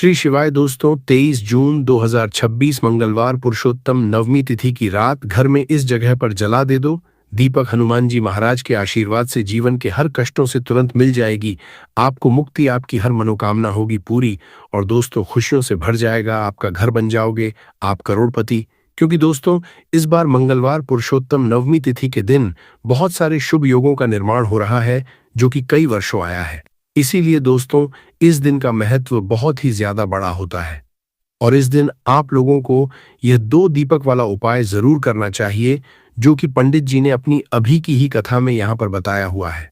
श्री शिवाय दोस्तों, 23 जून 2026 मंगलवार पुरुषोत्तम नवमी तिथि की रात घर में इस जगह पर जला दे दो। दीपक हनुमान जी महाराज के आशीर्वाद से जीवन के हर कष्टों से तुरंत मिल जाएगी। आपको मुक्ति, आपकी हर मनोकामना होगी पूरी और दोस्तों खुशियों से भर जाएगा। आपका घर बन जाओगे, आप करोड़पति। क्योंकि दोस्तों इस बार मंगलवार पुरुषोत्तम नवमी तिथि के दिन बहुत सारे शुभ योगों का निर्माण हो रहा है जो कि कई वर्षों आया है। इसीलिए दोस्तों इस दिन का महत्व बहुत ही ज्यादा बड़ा होता है और इस दिन आप लोगों को यह 2 दीपक वाला उपाय जरूर करना चाहिए जो कि पंडित जी ने अपनी अभी की ही कथा में यहाँ पर बताया हुआ है।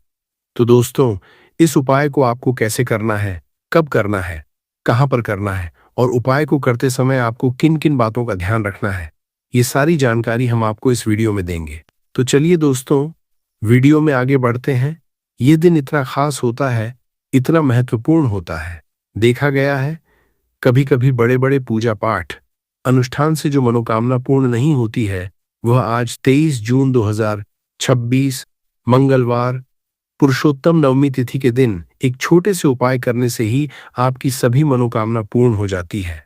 तो दोस्तों इस उपाय को आपको कैसे करना है, कब करना है, कहाँ पर करना है और उपाय को करते समय आपको किन किन बातों का ध्यान रखना है, ये सारी जानकारी हम आपको इस वीडियो में देंगे। तो चलिए दोस्तों वीडियो में आगे बढ़ते हैं। ये दिन इतना खास होता है, इतना महत्वपूर्ण होता है। देखा गया है कभी कभी बड़े बड़े पूजा पाठ अनुष्ठान से जो मनोकामना पूर्ण नहीं होती है, वह आज 23 जून 2026 मंगलवार पुरुषोत्तम नवमी तिथि के दिन एक छोटे से उपाय करने से ही आपकी सभी मनोकामना पूर्ण हो जाती है।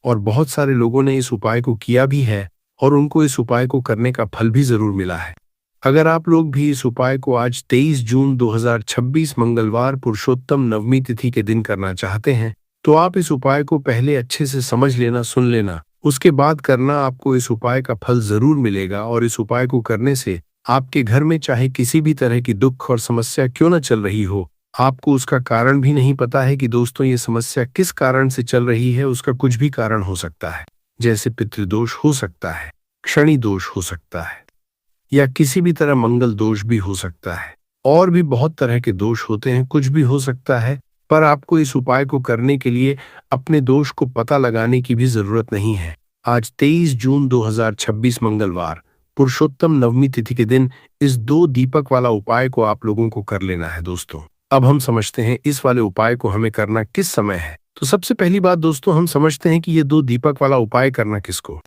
और बहुत सारे लोगों ने इस उपाय को किया भी है और उनको इस उपाय को करने का फल भी जरूर मिला है। अगर आप लोग भी इस उपाय को आज 23 जून 2026 मंगलवार पुरुषोत्तम नवमी तिथि के दिन करना चाहते हैं तो आप इस उपाय को पहले अच्छे से समझ लेना, सुन लेना, उसके बाद करना। आपको इस उपाय का फल जरूर मिलेगा और इस उपाय को करने से आपके घर में चाहे किसी भी तरह की दुख और समस्या क्यों न चल रही हो, आपको उसका कारण भी नहीं पता है कि दोस्तों ये समस्या किस कारण से चल रही है। उसका कुछ भी कारण हो सकता है, जैसे पितृदोष हो सकता है, शनि दोष हो सकता है या किसी भी तरह मंगल दोष भी हो सकता है और भी बहुत तरह के दोष होते हैं, कुछ भी हो सकता है। पर आपको इस उपाय को करने के लिए अपने दोष को पता लगाने की भी जरूरत नहीं है। आज 23 जून 2026 मंगलवार पुरुषोत्तम नवमी तिथि के दिन इस 2 दीपक वाला उपाय को आप लोगों को कर लेना है। दोस्तों अब हम समझते हैं इस वाले उपाय को हमें करना किस समय है। तो सबसे पहली बात दोस्तों हम समझते हैं कि ये 2 दीपक वाला उपाय करना किसको।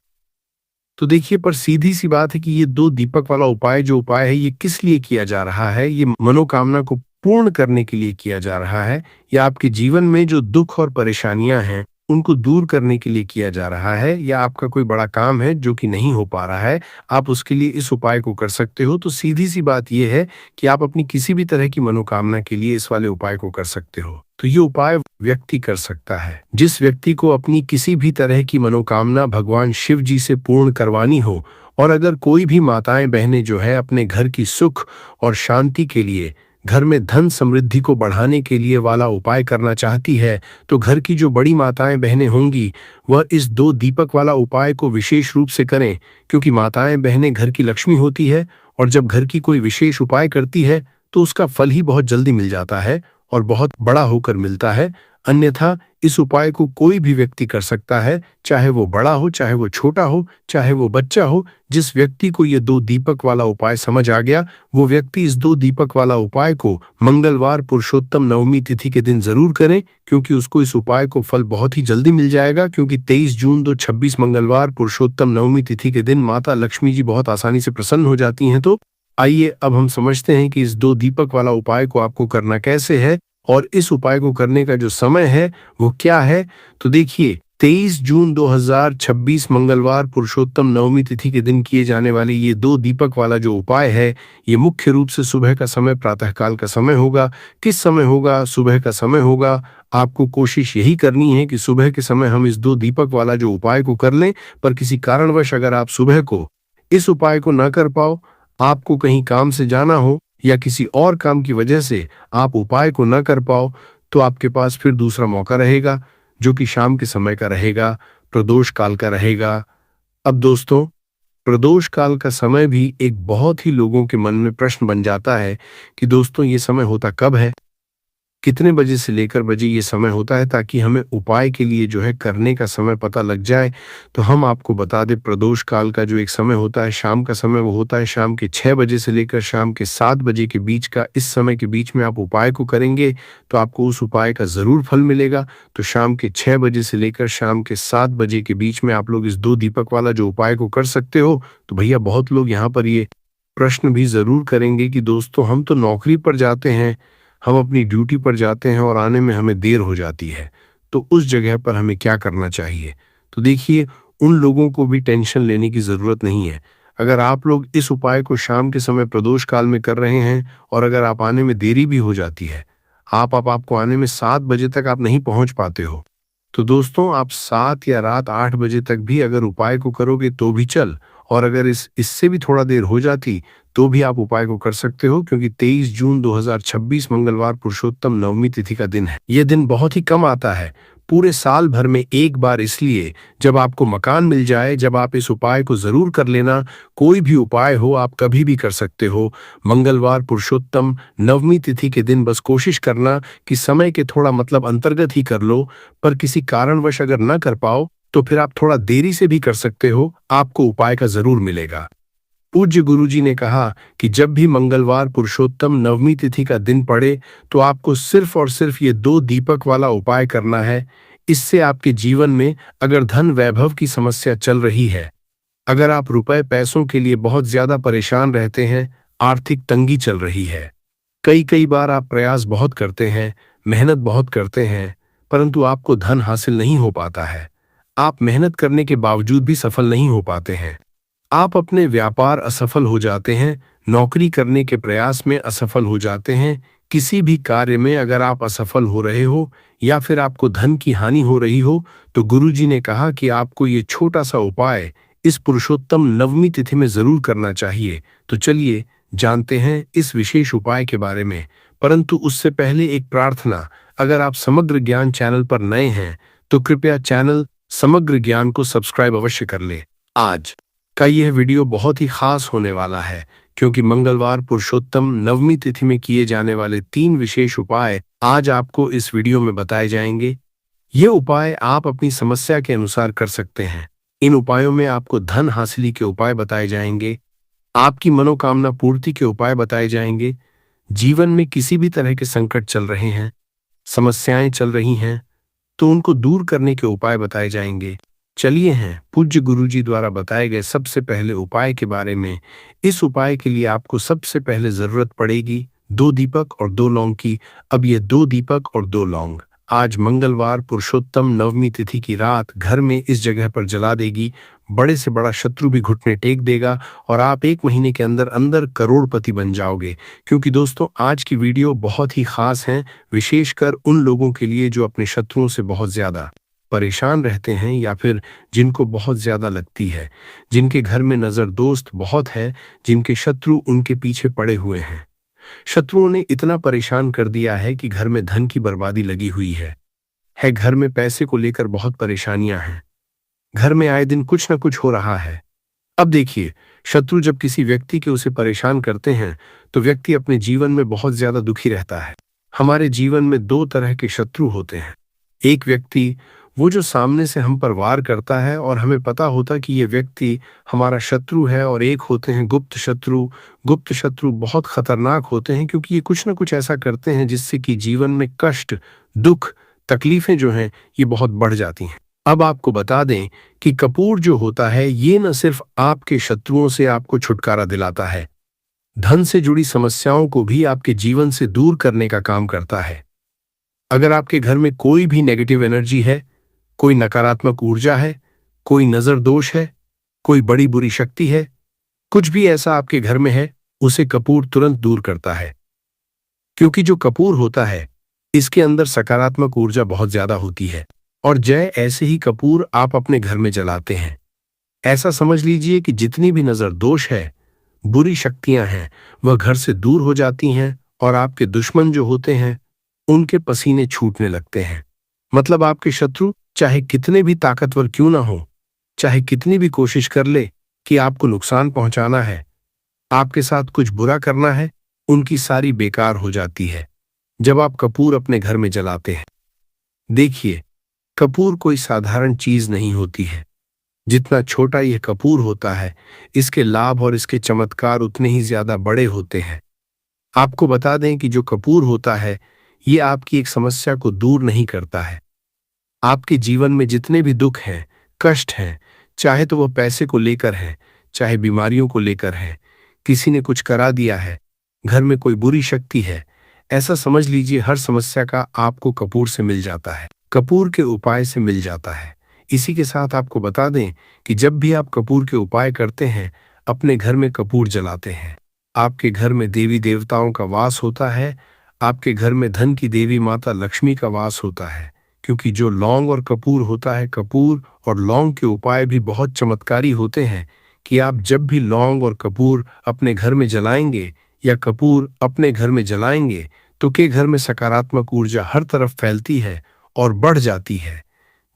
तो देखिए पर सीधी सी बात है कि ये 2 दीपक वाला उपाय जो उपाय है ये किस लिए किया जा रहा है। ये मनोकामना को पूर्ण करने के लिए किया जा रहा है या आपके जीवन में जो दुख और परेशानियां हैं उनको दूर करने के लिए किया जा रहा है या आपका कोई बड़ा काम है जो कि नहीं हो पा रहा है, आप उसके लिए इस उपाय को कर सकते हो। तो सीधी सी बात यह है कि आप अपनी किसी भी तरह की मनोकामना के लिए इस वाले उपाय को कर सकते हो। तो ये उपाय व्यक्ति कर सकता है जिस व्यक्ति को अपनी किसी भी तरह की मनोकामना भगवान शिव जी से पूर्ण करवानी हो। और अगर कोई भी माताएं बहनें जो है अपने घर की सुख और शांति के लिए, घर में धन समृद्धि को बढ़ाने के लिए वाला उपाय करना चाहती है तो घर की जो बड़ी माताएं बहनें होंगी वह इस 2 दीपक वाला उपाय को विशेष रूप से करें, क्योंकि माताएं बहनें घर की लक्ष्मी होती है और जब घर की कोई विशेष उपाय करती है तो उसका फल ही बहुत जल्दी मिल जाता है और बहुत बड़ा होकर मिलता है। अन्यथा इस उपाय को कोई भी व्यक्ति कर सकता है, चाहे वो बड़ा हो, चाहे वो छोटा हो, चाहे वो बच्चा हो। जिस व्यक्ति को ये 2 दीपक वाला उपाय समझ आ गया वो व्यक्ति इस 2 दीपक वाला उपाय को मंगलवार पुरुषोत्तम नवमी तिथि के दिन जरूर करें, क्योंकि उसको इस उपाय को फल बहुत ही जल्दी मिल जाएगा। क्योंकि 23 जून 2026 मंगलवार पुरुषोत्तम नवमी तिथि के दिन माता लक्ष्मी जी बहुत आसानी से प्रसन्न हो जाती हैं। तो आइए अब हम समझते हैं कि इस 2 दीपक वाला उपाय को आपको करना कैसे है और इस उपाय को करने का जो समय है वो क्या है। तो देखिए 23 जून 2026 मंगलवार पुरुषोत्तम नवमी तिथि के दिन किए जाने वाले ये 2 दीपक वाला जो उपाय है ये मुख्य रूप से सुबह का समय, प्रातःकाल का समय होगा। किस समय होगा? सुबह का समय होगा। आपको कोशिश यही करनी है कि सुबह के समय हम इस 2 दीपक वाला जो उपाय को कर लें। पर किसी कारणवश अगर आप सुबह को इस उपाय को न कर पाओ, आपको कहीं काम से जाना हो या किसी और काम की वजह से आप उपाय को न कर पाओ, तो आपके पास फिर दूसरा मौका रहेगा जो कि शाम के समय का रहेगा, प्रदोष काल का रहेगा। अब दोस्तों प्रदोष काल का समय भी एक बहुत ही लोगों के मन में प्रश्न बन जाता है कि दोस्तों ये समय होता कब है, कितने बजे से लेकर बजे ये समय होता है, ताकि हमें उपाय के लिए जो है करने का समय पता लग जाए। तो हम आपको बता दें प्रदोष काल का जो एक समय होता है शाम का समय, वो होता है शाम के 6 बजे से लेकर शाम के 7 बजे के बीच का। इस समय के बीच में आप उपाय को करेंगे तो आपको उस उपाय का जरूर फल मिलेगा। तो शाम के 6 बजे से लेकर शाम के 7 बजे के बीच में आप लोग इस 2 दीपक वाला जो उपाय को कर सकते हो। तो भैया बहुत लोग यहाँ पर ये प्रश्न भी जरूर करेंगे कि दोस्तों हम तो नौकरी पर जाते हैं, हम अपनी ड्यूटी पर जाते हैं और आने में हमें देर हो जाती है, तो उस जगह पर हमें क्या करना चाहिए। तो देखिए, उन लोगों को भी टेंशन लेने की ज़रूरत नहीं है। अगर आप लोग इस उपाय को शाम के समय प्रदोष काल में कर रहे हैं और अगर आप आने में देरी भी हो जाती है, आपको आने में 7 बजे तक आप नहीं पहुंच पाते हो, तो दोस्तों आप 7 या रात 8 बजे तक भी अगर उपाय को करोगे तो भी चल, और अगर इससे भी थोड़ा देर हो जाती तो भी आप उपाय को कर सकते हो, क्योंकि 23 जून 2026 मंगलवार पुरुषोत्तम नवमी तिथि का दिन है। यह दिन बहुत ही कम आता है, पूरे साल भर में एक बार, इसलिए जब आपको मकान मिल जाए, जब आप इस उपाय को जरूर कर लेना। कोई भी उपाय हो आप कभी भी कर सकते हो। मंगलवार पुरुषोत्तम नवमी तिथि के दिन बस कोशिश करना कि समय के थोड़ा अंतर्गत ही कर लो, पर किसी कारणवश अगर न कर पाओ तो फिर आप थोड़ा देरी से भी कर सकते हो, आपको उपाय का जरूर मिलेगा। पूज्य गुरुजी ने कहा कि जब भी मंगलवार पुरुषोत्तम नवमी तिथि का दिन पड़े तो आपको सिर्फ और सिर्फ ये 2 दीपक वाला उपाय करना है। इससे आपके जीवन में अगर धन वैभव की समस्या चल रही है, अगर आप रुपए पैसों के लिए बहुत ज्यादा परेशान रहते हैं, आर्थिक तंगी चल रही है, कई कई बार आप प्रयास बहुत करते हैं, मेहनत बहुत करते हैं, परंतु आपको धन हासिल नहीं हो पाता है, आप मेहनत करने के बावजूद भी सफल नहीं हो पाते हैं, आप अपने व्यापार असफल हो जाते हैं, नौकरी करने के प्रयास में असफल हो जाते हैं, किसी भी कार्य में अगर आप असफल हो रहे हो या फिर आपको धन की हानि हो रही हो, तो गुरुजी ने कहा कि आपको ये छोटा सा उपाय इस पुरुषोत्तम नवमी तिथि में जरूर करना चाहिए। तो चलिए जानते हैं इस विशेष उपाय के बारे में, परंतु उससे पहले एक प्रार्थना। अगर आप समग्र ज्ञान चैनल पर नए हैं तो कृपया चैनल समग्र ज्ञान को सब्सक्राइब अवश्य कर ले। आज का यह वीडियो बहुत ही खास होने वाला है, क्योंकि मंगलवार पुरुषोत्तम नवमी तिथि में किए जाने वाले 3 विशेष उपाय आज आपको इस वीडियो में बताए जाएंगे। ये उपाय आप अपनी समस्या के अनुसार कर सकते हैं। इन उपायों में आपको धन हासिली के उपाय बताए जाएंगे, आपकी मनोकामना पूर्ति के उपाय बताए जाएंगे, जीवन में किसी भी तरह के संकट चल रहे हैं, समस्याएं चल रही हैं, तो उनको दूर करने के उपाय बताए जाएंगे। चलिए हैं पूज्य गुरुजी द्वारा बताए गए सबसे पहले उपाय के बारे में। इस उपाय के लिए आपको सबसे पहले जरूरत पड़ेगी 2 दीपक और 2 लौंग की। अब ये 2 दीपक और 2 लौंग आज मंगलवार पुरुषोत्तम नवमी तिथि की रात घर में इस जगह पर जला देगी। बड़े से बड़ा शत्रु भी घुटने टेक देगा और आप 1 महीने के अंदर अंदर करोड़पति बन जाओगे। क्योंकि दोस्तों आज की वीडियो बहुत ही खास है, विशेषकर उन लोगों के लिए जो अपने शत्रुओं से बहुत ज्यादा परेशान रहते हैं या फिर जिनको बहुत ज्यादा लगती है, जिनके घर में नजर दोस्त बहुत है, जिनके शत्रु उनके पीछे पड़े हुए हैं। शत्रुओं ने इतना परेशान कर दिया है कि घर में धन की बर्बादी लगी हुई है घर में पैसे को लेकर बहुत परेशानियां हैं, घर में आए दिन कुछ ना कुछ हो रहा है। अब देखिए, शत्रु जब किसी व्यक्ति के उसे परेशान करते हैं तो व्यक्ति अपने जीवन में बहुत ज्यादा दुखी रहता है। हमारे जीवन में 2 तरह के शत्रु होते हैं। एक व्यक्ति वो जो सामने से हम पर वार करता है और हमें पता होता कि ये व्यक्ति हमारा शत्रु है, और एक होते हैं गुप्त शत्रु। गुप्त शत्रु बहुत खतरनाक होते हैं, क्योंकि ये कुछ ना कुछ ऐसा करते हैं जिससे कि जीवन में कष्ट, दुख, तकलीफें जो हैं ये बहुत बढ़ जाती हैं। अब आपको बता दें कि कपूर जो होता है ये न सिर्फ आपके शत्रुओं से आपको छुटकारा दिलाता है, धन से जुड़ी समस्याओं को भी आपके जीवन से दूर करने का काम करता है। अगर आपके घर में कोई भी नेगेटिव एनर्जी है, कोई नकारात्मक ऊर्जा है, कोई नजर दोष है, कोई बड़ी बुरी शक्ति है, कुछ भी ऐसा आपके घर में है, उसे कपूर तुरंत दूर करता है। क्योंकि जो कपूर होता है इसके अंदर सकारात्मक ऊर्जा बहुत ज्यादा होती है, और ऐसे ही कपूर आप अपने घर में जलाते हैं। ऐसा समझ लीजिए कि जितनी भी नजर दोष है, बुरी शक्तियां हैं, वह घर से दूर हो जाती हैं, और आपके दुश्मन जो होते हैं उनके पसीने छूटने लगते हैं। मतलब आपके शत्रु चाहे कितने भी ताकतवर क्यों ना हो, चाहे कितनी भी कोशिश कर ले कि आपको नुकसान पहुंचाना है, आपके साथ कुछ बुरा करना है, उनकी सारी बेकार हो जाती है जब आप कपूर अपने घर में जलाते हैं। देखिए, कपूर कोई साधारण चीज नहीं होती है। जितना छोटा यह कपूर होता है, इसके लाभ और इसके चमत्कार उतने ही ज्यादा बड़े होते हैं। आपको बता दें कि जो कपूर होता है ये आपकी एक समस्या को दूर नहीं करता है। आपके जीवन में जितने भी दुख हैं, कष्ट हैं, चाहे तो वह पैसे को लेकर है, चाहे बीमारियों को लेकर है, किसी ने कुछ करा दिया है, घर में कोई बुरी शक्ति है, ऐसा समझ लीजिए हर समस्या का आपको कपूर से मिल जाता है। कपूर के उपाय से मिल जाता है। इसी के साथ आपको बता दें कि जब भी आप कपूर के उपाय करते हैं, अपने घर में कपूर जलाते हैं, आपके घर में देवी देवताओं का वास होता है, आपके घर में धन की देवी माता लक्ष्मी का वास होता है। क्योंकि जो लौंग और कपूर होता है, कपूर और लौंग के उपाय भी बहुत चमत्कारी होते हैं कि आप जब भी लौंग और कपूर अपने घर में जलाएंगे या कपूर अपने घर में जलाएंगे तो के घर में सकारात्मक ऊर्जा हर तरफ फैलती है और बढ़ जाती है,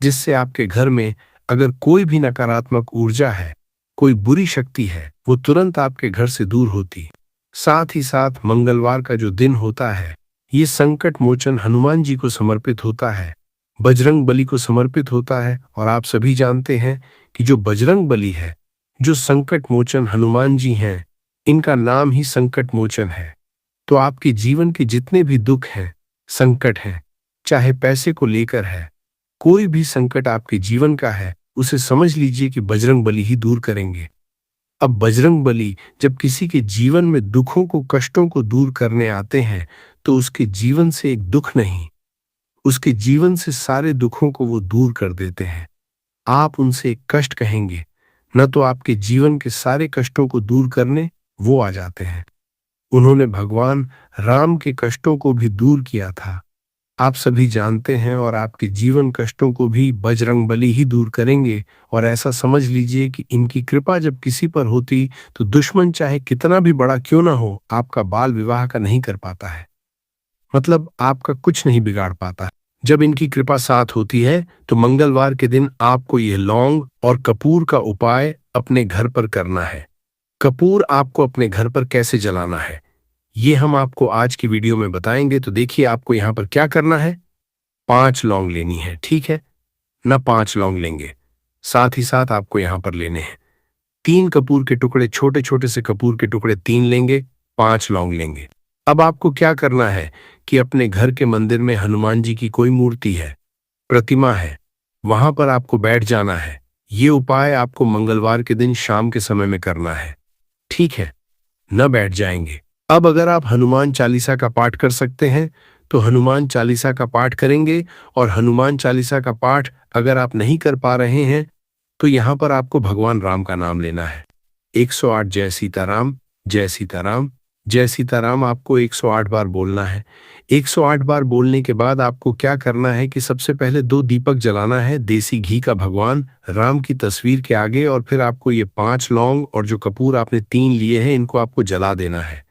जिससे आपके घर में अगर कोई भी नकारात्मक ऊर्जा है, कोई बुरी शक्ति है, वो तुरंत आपके घर से दूर होती है। साथ ही साथ मंगलवार का जो दिन होता है, ये संकट मोचन हनुमान जी को समर्पित होता है, बजरंग बली को समर्पित होता है। और आप सभी जानते हैं कि जो बजरंग बली है, जो संकट मोचन हनुमान जी हैं, इनका नाम ही संकट मोचन है। तो आपके जीवन के जितने भी दुख हैं, संकट हैं, चाहे पैसे को लेकर है, कोई भी संकट आपके जीवन का है, उसे समझ लीजिए कि बजरंग बली ही दूर करेंगे। अब बजरंग बली जब किसी के जीवन में दुखों को, कष्टों को दूर करने आते हैं, तो उसके जीवन से एक दुख नहीं, उसके जीवन से सारे दुखों को वो दूर कर देते हैं। आप उनसे एक कष्ट कहेंगे, न तो आपके जीवन के सारे कष्टों को दूर करने वो आ जाते हैं। उन्होंने भगवान राम के कष्टों को भी दूर किया था, आप सभी जानते हैं। और आपके जीवन कष्टों को भी बजरंग बली ही दूर करेंगे। और ऐसा समझ लीजिए कि इनकी कृपा जब किसी पर होती तो दुश्मन चाहे कितना भी बड़ा क्यों ना हो, आपका बाल विवाह का नहीं कर पाता है, मतलब आपका कुछ नहीं बिगाड़ पाता। जब इनकी कृपा साथ होती है तो मंगलवार के दिन आपको यह लौंग और कपूर का उपाय अपने घर पर करना है। कपूर आपको अपने घर पर कैसे जलाना है, ये हम आपको आज की वीडियो में बताएंगे। तो देखिए, आपको यहाँ पर क्या करना है, 5 लौंग लेनी है, ठीक है ना, 5 लौंग लेंगे। साथ ही साथ आपको यहाँ पर लेने हैं 3 कपूर के टुकड़े, छोटे छोटे से कपूर के टुकड़े 3 लेंगे, 5 लौंग लेंगे। अब आपको क्या करना है कि अपने घर के मंदिर में हनुमान जी की कोई मूर्ति है, प्रतिमा है, वहां पर आपको बैठ जाना है। ये उपाय आपको मंगलवार के दिन शाम के समय में करना है, ठीक है न, बैठ जाएंगे। अब अगर आप हनुमान चालीसा का पाठ कर सकते हैं तो हनुमान चालीसा का पाठ करेंगे। और हनुमान चालीसा का पाठ अगर आप नहीं कर पा रहे हैं तो यहाँ पर आपको भगवान राम का नाम लेना है। 108 जय सीताराम, जय सीताराम, जय सीताराम आपको 108 बार बोलना है। 108 बार बोलने के बाद आपको क्या करना है कि सबसे पहले 2 दीपक जलाना है देसी घी का भगवान राम की तस्वीर के आगे। और फिर आपको ये 5 लौंग और जो कपूर आपने 3 लिए हैं, इनको आपको जला देना है।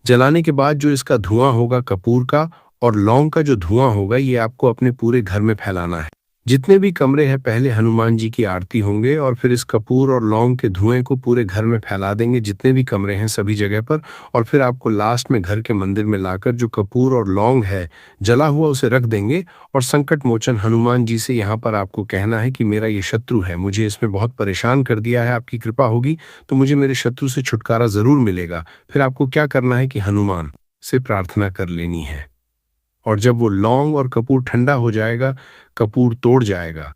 जलाने के बाद जो इसका धुआं होगा, कपूर का और लौंग का जो धुआं होगा, ये आपको अपने पूरे घर में फैलाना है। जितने भी कमरे हैं, पहले हनुमान जी की आरती होंगे और फिर इस कपूर और लौंग के धुएं को पूरे घर में फैला देंगे, जितने भी कमरे हैं सभी जगह पर। और फिर आपको लास्ट में घर के मंदिर में लाकर जो कपूर और लौंग है जला हुआ, उसे रख देंगे। और संकट मोचन हनुमान जी से यहाँ पर आपको कहना है कि मेरा ये शत्रु है, मुझे इसमें बहुत परेशान कर दिया है, आपकी कृपा होगी तो मुझे मेरे शत्रु से छुटकारा जरूर मिलेगा। फिर आपको क्या करना है कि हनुमान से प्रार्थना कर लेनी है। और जब वो लौंग और कपूर ठंडा हो जाएगा, कपूर तोड़ जाएगा,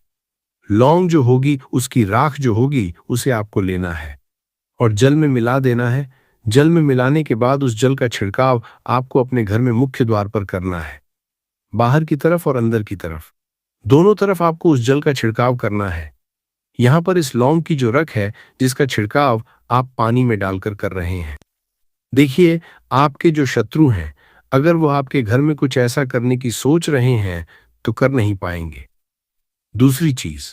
लौंग जो होगी उसकी राख जो होगी उसे आपको लेना है और जल में मिला देना है। जल में मिलाने के बाद उस जल का छिड़काव आपको अपने घर में मुख्य द्वार पर करना है, बाहर की तरफ और अंदर की तरफ, दोनों तरफ आपको उस जल का छिड़काव करना है। यहाँ पर इस लौंग की जो रख है, जिसका छिड़काव आप पानी में डालकर कर रहे हैं। देखिए, आपके जो शत्रु हैं, अगर वो आपके घर में कुछ ऐसा करने की सोच रहे हैं तो कर नहीं पाएंगे। दूसरी चीज,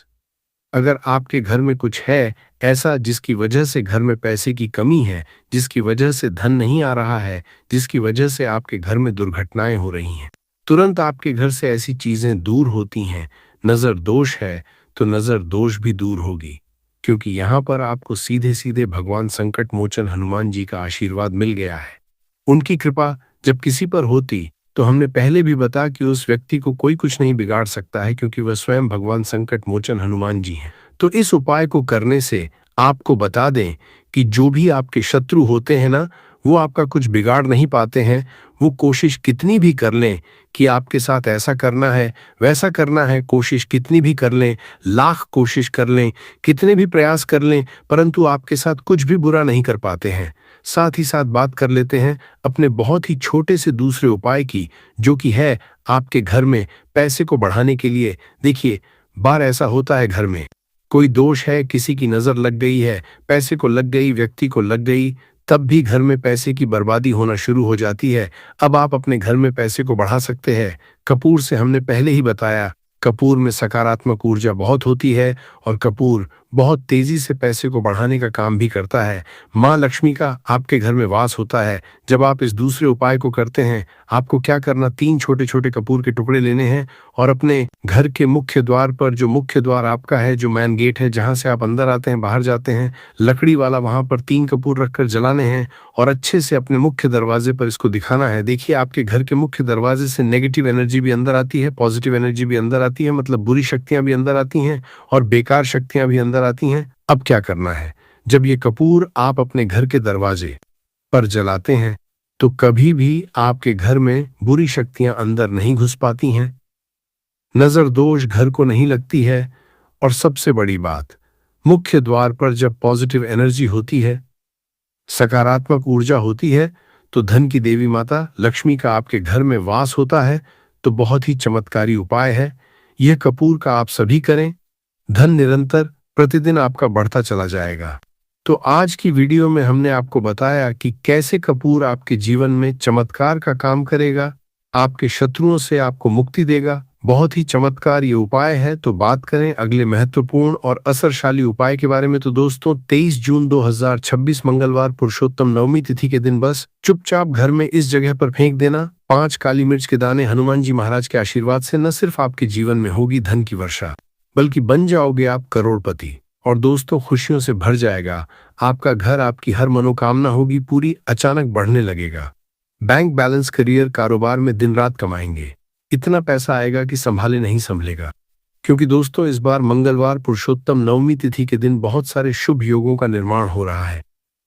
अगर आपके घर में कुछ है ऐसा जिसकी वजह से घर में पैसे की कमी है, जिसकी वजह से धन नहीं आ रहा है, जिसकी वजह से आपके घर में दुर्घटनाएं हो रही हैं, तुरंत आपके घर से ऐसी चीजें दूर होती हैं। नजर दोष है तो नजर दोष भी दूर होगी, क्योंकि यहाँ पर आपको सीधे सीधे भगवान संकट मोचन हनुमान जी का आशीर्वाद मिल गया है। उनकी कृपा जब किसी पर होती तो हमने पहले भी बताया कि उस व्यक्ति को कोई कुछ नहीं बिगाड़ सकता है, क्योंकि वह स्वयं भगवान संकट मोचन हनुमान जी हैं। तो इस उपाय को करने से आपको बता दें कि जो भी आपके शत्रु होते हैं ना, वो आपका कुछ बिगाड़ नहीं पाते हैं। वो कोशिश कितनी भी कर लें कि आपके साथ ऐसा करना है, वैसा करना है, कोशिश कितनी भी कर लें, लाख कोशिश कर लें, कितने भी प्रयास कर लें, परंतु आपके साथ कुछ भी बुरा नहीं कर पाते हैं। साथ ही साथ बात कर लेते हैं अपने बहुत ही छोटे से दूसरे उपाय की, जो कि है आपके घर में पैसे को बढ़ाने के लिए। देखिए, बार ऐसा होता है घर में कोई दोष है, किसी की नजर लग गई है, पैसे को लग गई, व्यक्ति को लग गई, तब भी घर में पैसे की बर्बादी होना शुरू हो जाती है। अब आप अपने घर में पैसे को बढ़ा सकते हैं। कपूर से हमने पहले ही बताया, कपूर में सकारात्मक ऊर्जा बहुत होती है और कपूर बहुत तेजी से पैसे को बढ़ाने का काम भी करता है। माँ लक्ष्मी का आपके घर में वास होता है। जब आप इस दूसरे उपाय को करते हैं, आपको क्या करना, 3 छोटे छोटे कपूर के टुकड़े लेने हैं और अपने घर के मुख्य द्वार पर, जो मुख्य द्वार आपका है, जो मेन गेट है, जहां से आप अंदर आते हैं बाहर जाते हैं, लकड़ी वाला, वहां पर 3 कपूर रखकर जलाने हैं और अच्छे से अपने मुख्य दरवाजे पर इसको दिखाना है। देखिए, आपके घर के मुख्य दरवाजे से नेगेटिव एनर्जी भी अंदर आती है, पॉजिटिव एनर्जी भी अंदर आती है, मतलब बुरी शक्तियां भी अंदर आती हैं और बेकार शक्तियां भी अंदर आती हैं। अब क्या करना है, जब ये कपूर आप अपने घर के दरवाजे पर जलाते हैं तो कभी भी आपके घर में बुरी शक्तियां अंदर नहीं घुस पाती हैं, नजर दोष घर को नहीं लगती है और सबसे बड़ी बात, मुख्य द्वार पर जब पॉजिटिव एनर्जी होती है, सकारात्मक ऊर्जा होती है, तो धन की देवी माता लक्ष्मी का आपके घर में वास होता है। तो बहुत ही चमत्कारी उपाय है यह कपूर का, आप सभी करें। धन निरंतर प्रतिदिन आपका बढ़ता चला जाएगा। तो आज की वीडियो में हमने आपको बताया कि कैसे कपूर आपके जीवन में चमत्कार का काम करेगा, आपके शत्रुओं से आपको मुक्ति देगा। बहुत ही चमत्कार ये उपाय है। तो बात करें अगले महत्वपूर्ण और असरशाली उपाय के बारे में, तो दोस्तों 23 जून 2026 मंगलवार पुरुषोत्तम नवमी तिथि के दिन बस चुपचाप घर में इस जगह पर फेंक देना 5 काली मिर्च के दाने। हनुमान जी महाराज के आशीर्वाद से न सिर्फ आपके जीवन में होगी धन की वर्षा, बल्कि बन जाओगे आप करोड़पति। और दोस्तों, खुशियों से भर जाएगा आपका घर, आपकी हर मनोकामना होगी पूरी, अचानक बढ़ने लगेगा बैंक बैलेंस, करियर, कारोबार में दिन रात कमाएंगे, इतना पैसा आएगा कि संभाले नहीं संभलेगा। क्योंकि दोस्तों, इस बार मंगलवार पुरुषोत्तम नवमी तिथि के दिन बहुत सारे शुभ योगों का निर्माण हो रहा है,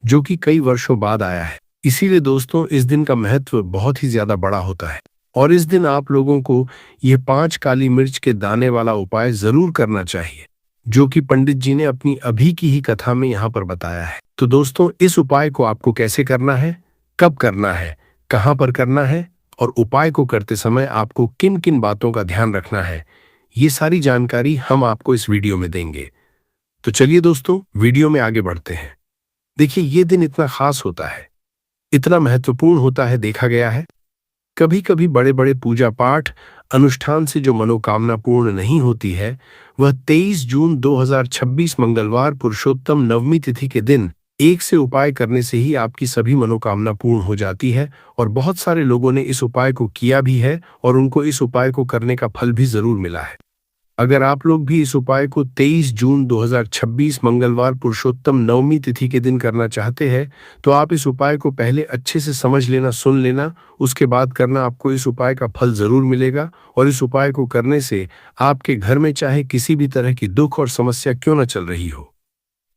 जो कि कई वर्षों बाद आया है। इसीलिए दोस्तों, इस दिन का महत्व बहुत ही ज्यादा बड़ा होता है और इस दिन आप लोगों को ये 5 काली मिर्च के दाने वाला उपाय जरूर करना चाहिए, जो कि पंडित जी ने अपनी अभी की ही कथा में यहाँ पर बताया है। तो दोस्तों, इस उपाय को आपको कैसे करना है, कब करना है, कहाँ पर करना है और उपाय को करते समय आपको किन किन बातों का ध्यान रखना है, ये सारी जानकारी हम आपको इस वीडियो में देंगे। तो चलिए दोस्तों, वीडियो में आगे बढ़ते हैं। देखिए, ये दिन इतना खास होता है, इतना महत्वपूर्ण होता है, देखा गया है कभी कभी बड़े बड़े पूजा पाठ अनुष्ठान से जो मनोकामना पूर्ण नहीं होती है, वह 23 जून 2026 मंगलवार पुरुषोत्तम नवमी तिथि के दिन एक से उपाय करने से ही आपकी सभी मनोकामना पूर्ण हो जाती है। और बहुत सारे लोगों ने इस उपाय को किया भी है और उनको इस उपाय को करने का फल भी जरूर मिला है। अगर आप लोग भी इस उपाय को 23 जून 2026 मंगलवार पुरुषोत्तम नवमी तिथि के दिन करना चाहते हैं, तो आप इस उपाय को पहले अच्छे से समझ लेना, सुन लेना, उसके बाद करना, आपको इस उपाय का फल जरूर मिलेगा। और इस उपाय को करने से आपके घर में चाहे किसी भी तरह की दुख और समस्या क्यों न चल रही हो,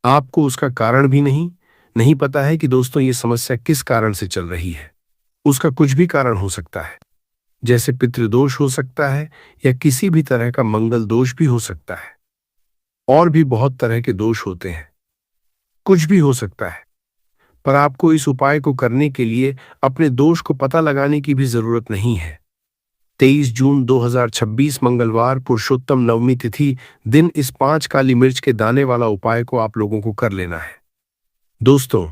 आपको उसका कारण भी नहीं पता है कि दोस्तों ये समस्या किस कारण से चल रही है। उसका कुछ भी कारण हो सकता है, जैसे पितृदोष हो सकता है या किसी भी तरह का मंगल दोष भी हो सकता है, और भी बहुत तरह के दोष होते हैं, कुछ भी हो सकता है। पर आपको इस उपाय को करने के लिए अपने दोष को पता लगाने की भी जरूरत नहीं है। 23 जून 2026 मंगलवार पुरुषोत्तम नवमी तिथि दिन इस 5 काली मिर्च के दाने वाला उपाय को आप लोगों को कर लेना है। दोस्तों,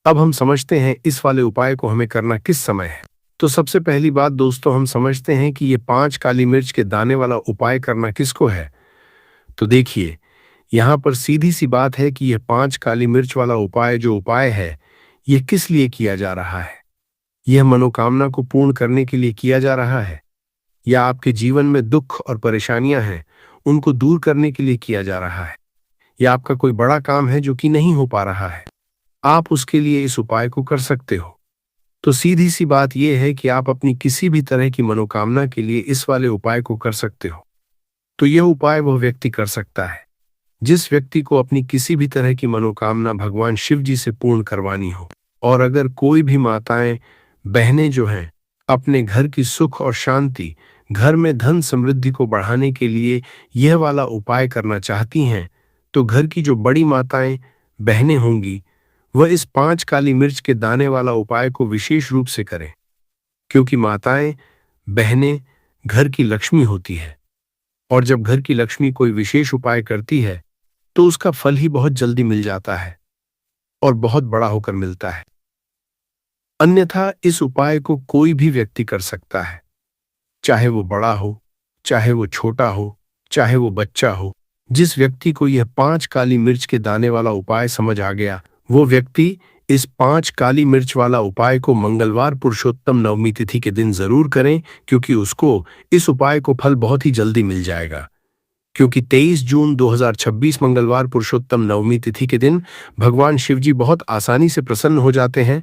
अब हम समझते हैं इस वाले उपाय को हमें करना किस समय है। तो सबसे पहली बात दोस्तों, हम समझते हैं कि ये 5 काली मिर्च के दाने वाला उपाय करना किसको है। तो देखिए, यहाँ पर सीधी सी बात है कि यह 5 काली मिर्च वाला उपाय जो उपाय है, ये किस लिए किया जा रहा है। यह मनोकामना को पूर्ण करने के लिए किया जा रहा है, या आपके जीवन में दुख और परेशानियां हैं उनको दूर करने के लिए किया जा रहा है, या आपका कोई बड़ा काम है जो कि नहीं हो पा रहा है, आप उसके लिए इस उपाय को कर सकते हो। तो सीधी सी बात यह है कि आप अपनी किसी भी तरह की मनोकामना के लिए इस वाले उपाय को कर सकते हो। तो यह उपाय वह व्यक्ति कर सकता है जिस व्यक्ति को अपनी किसी भी तरह की मनोकामना भगवान शिव जी से पूर्ण करवानी हो। और अगर कोई भी माताएं, बहनें जो हैं अपने घर की सुख और शांति, घर में धन समृद्धि को बढ़ाने के लिए यह वाला उपाय करना चाहती हैं, तो घर की जो बड़ी माताएं, बहनें होंगी, वह इस 5 काली मिर्च के दाने वाला उपाय को विशेष रूप से करें। क्योंकि माताएं, बहनें घर की लक्ष्मी होती है, और जब घर की लक्ष्मी कोई विशेष उपाय करती है तो उसका फल ही बहुत जल्दी मिल जाता है और बहुत बड़ा होकर मिलता है। अन्यथा इस उपाय को कोई भी व्यक्ति कर सकता है, चाहे वो बड़ा हो, चाहे वो छोटा हो, चाहे वो बच्चा हो। जिस व्यक्ति को यह 5 काली मिर्च के दाने वाला उपाय समझ आ गया, वो व्यक्ति इस 5 काली मिर्च वाला उपाय को मंगलवार पुरुषोत्तम नवमी तिथि के दिन जरूर करें, क्योंकि उसको इस उपाय को फल बहुत ही जल्दी मिल जाएगा। क्योंकि 23 जून 2026 मंगलवार पुरुषोत्तम नवमी तिथि के दिन भगवान शिव जी बहुत आसानी से प्रसन्न हो जाते हैं।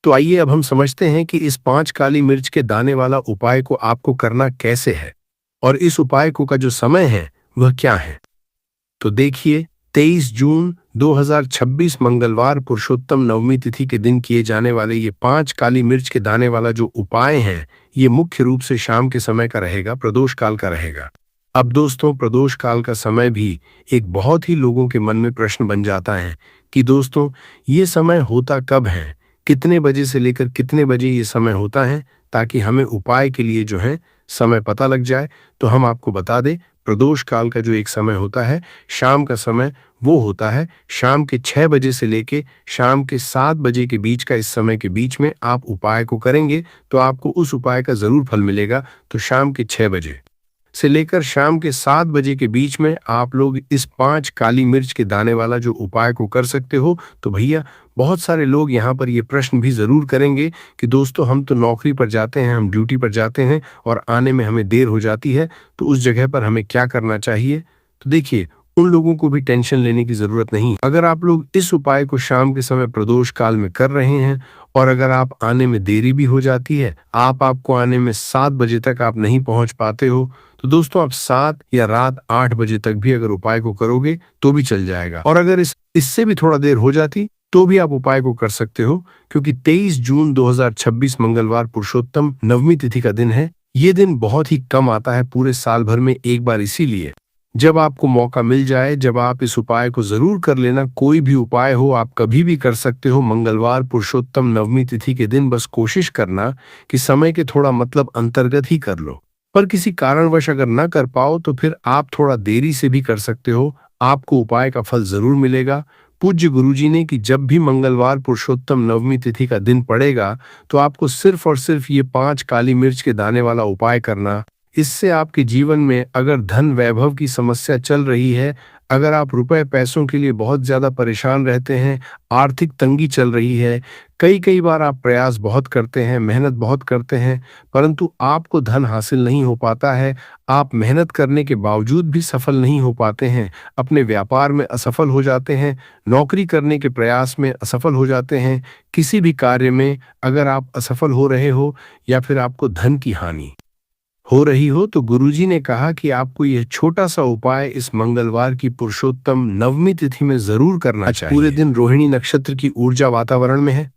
तो आइए अब हम समझते हैं कि इस 5 काली मिर्च के दाने वाला उपाय को आपको करना कैसे है, और इस उपाय को का जो समय है वह क्या है। तो देखिए, 23 जून 2026 मंगलवार पुरुषोत्तम नवमी तिथि के दिन किए जाने वाले ये 5 काली मिर्च के दाने वाला जो उपाय है, ये मुख्य रूप से शाम के समय का रहेगा, प्रदोष काल का रहेगा। अब दोस्तों, प्रदोष काल का समय भी एक बहुत ही लोगों के मन में प्रश्न बन जाता है कि दोस्तों ये समय होता कब है, कितने बजे से लेकर कितने बजे ये समय होता है, ताकि हमें उपाय के लिए जो है समय पता लग जाए। तो हम आपको बता दें, प्रदोष काल का जो एक समय होता है, शाम का समय, वो होता है शाम के 6 बजे से लेके शाम के 7 बजे के बीच का। इस समय के बीच में आप उपाय को करेंगे तो आपको उस उपाय का जरूर फल मिलेगा। तो शाम के 6 बजे से लेकर शाम के 7 बजे के बीच में आप लोग इस 5 काली मिर्च के दाने वाला जो उपाय को कर सकते हो। तो भैया, बहुत सारे लोग यहाँ पर ये प्रश्न भी जरूर करेंगे कि दोस्तों हम तो नौकरी पर जाते हैं, हम ड्यूटी पर जाते हैं और आने में हमें देर हो जाती है, तो उस जगह पर हमें क्या करना चाहिए। तो देखिए, उन लोगों को भी टेंशन लेने की जरूरत नहीं। अगर आप लोग इस उपाय को शाम के समय प्रदोष काल में कर रहे हैं और अगर आप आने में देरी भी हो जाती है, आपको आने में 7 बजे तक आप नहीं पहुंच पाते हो, तो दोस्तों आप 7 या रात 8 बजे तक भी अगर उपाय को करोगे तो भी चल जाएगा। और अगर इससे भी थोड़ा देर हो जाती तो भी आप उपाय को कर सकते हो, क्योंकि 23 जून 2026 मंगलवार पुरुषोत्तम नवमी तिथि का दिन है। ये दिन बहुत ही कम आता है पूरे साल भर में एक बार, इसीलिए जब आपको मौका मिल जाए, जब आप इस उपाय को जरूर कर लेना। कोई भी उपाय हो, आप कभी भी कर सकते हो मंगलवार पुरुषोत्तम नवमी तिथि के दिन। बस कोशिश करना कि समय के थोड़ा मतलब अंतर्गत ही कर लो, पर किसी कारणवश अगर ना कर पाओ तो फिर आप थोड़ा देरी से भी कर सकते हो, आपको उपाय का फल जरूर मिलेगा। पूज्य गुरुजी ने कि जब भी मंगलवार पुरुषोत्तम नवमी तिथि का दिन पड़ेगा तो आपको सिर्फ और सिर्फ ये 5 काली मिर्च के दाने वाला उपाय करना। इससे आपके जीवन में अगर धन वैभव की समस्या चल रही है, अगर आप रुपए पैसों के लिए बहुत ज्यादा परेशान रहते हैं, आर्थिक तंगी चल रही है, कई बार आप प्रयास बहुत करते हैं, मेहनत बहुत करते हैं, परंतु आपको धन हासिल नहीं हो पाता है, आप मेहनत करने के बावजूद भी सफल नहीं हो पाते हैं, अपने व्यापार में असफल हो जाते हैं, नौकरी करने के प्रयास में असफल हो जाते हैं, किसी भी कार्य में अगर आप असफल हो रहे हो या फिर आपको धन की हानि हो रही हो, तो गुरुजी ने कहा कि आपको यह छोटा सा उपाय इस मंगलवार की पुरुषोत्तम नवमी तिथि में जरूर करना चाहिए। पूरे दिन रोहिणी नक्षत्र की ऊर्जा वातावरण में है।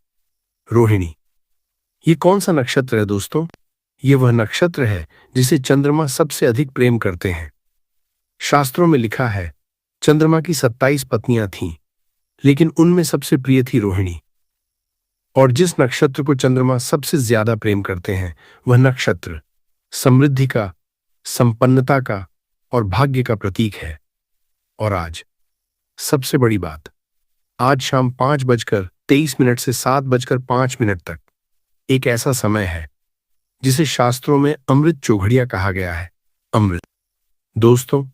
रोहिणी ये कौन सा नक्षत्र है दोस्तों? ये वह नक्षत्र है जिसे चंद्रमा सबसे अधिक प्रेम करते हैं। शास्त्रों में लिखा है चंद्रमा की 27 पत्नियां थीं, लेकिन उनमें सबसे प्रिय थी रोहिणी। और जिस नक्षत्र को चंद्रमा सबसे ज्यादा प्रेम करते हैं, वह नक्षत्र समृद्धि का, संपन्नता का और भाग्य का प्रतीक है। और आज सबसे बड़ी बात, आज शाम 5:23 से 7:05 तक एक ऐसा समय है जिसे शास्त्रों में अमृत चौघड़िया कहा गया है। अमृत दोस्तों,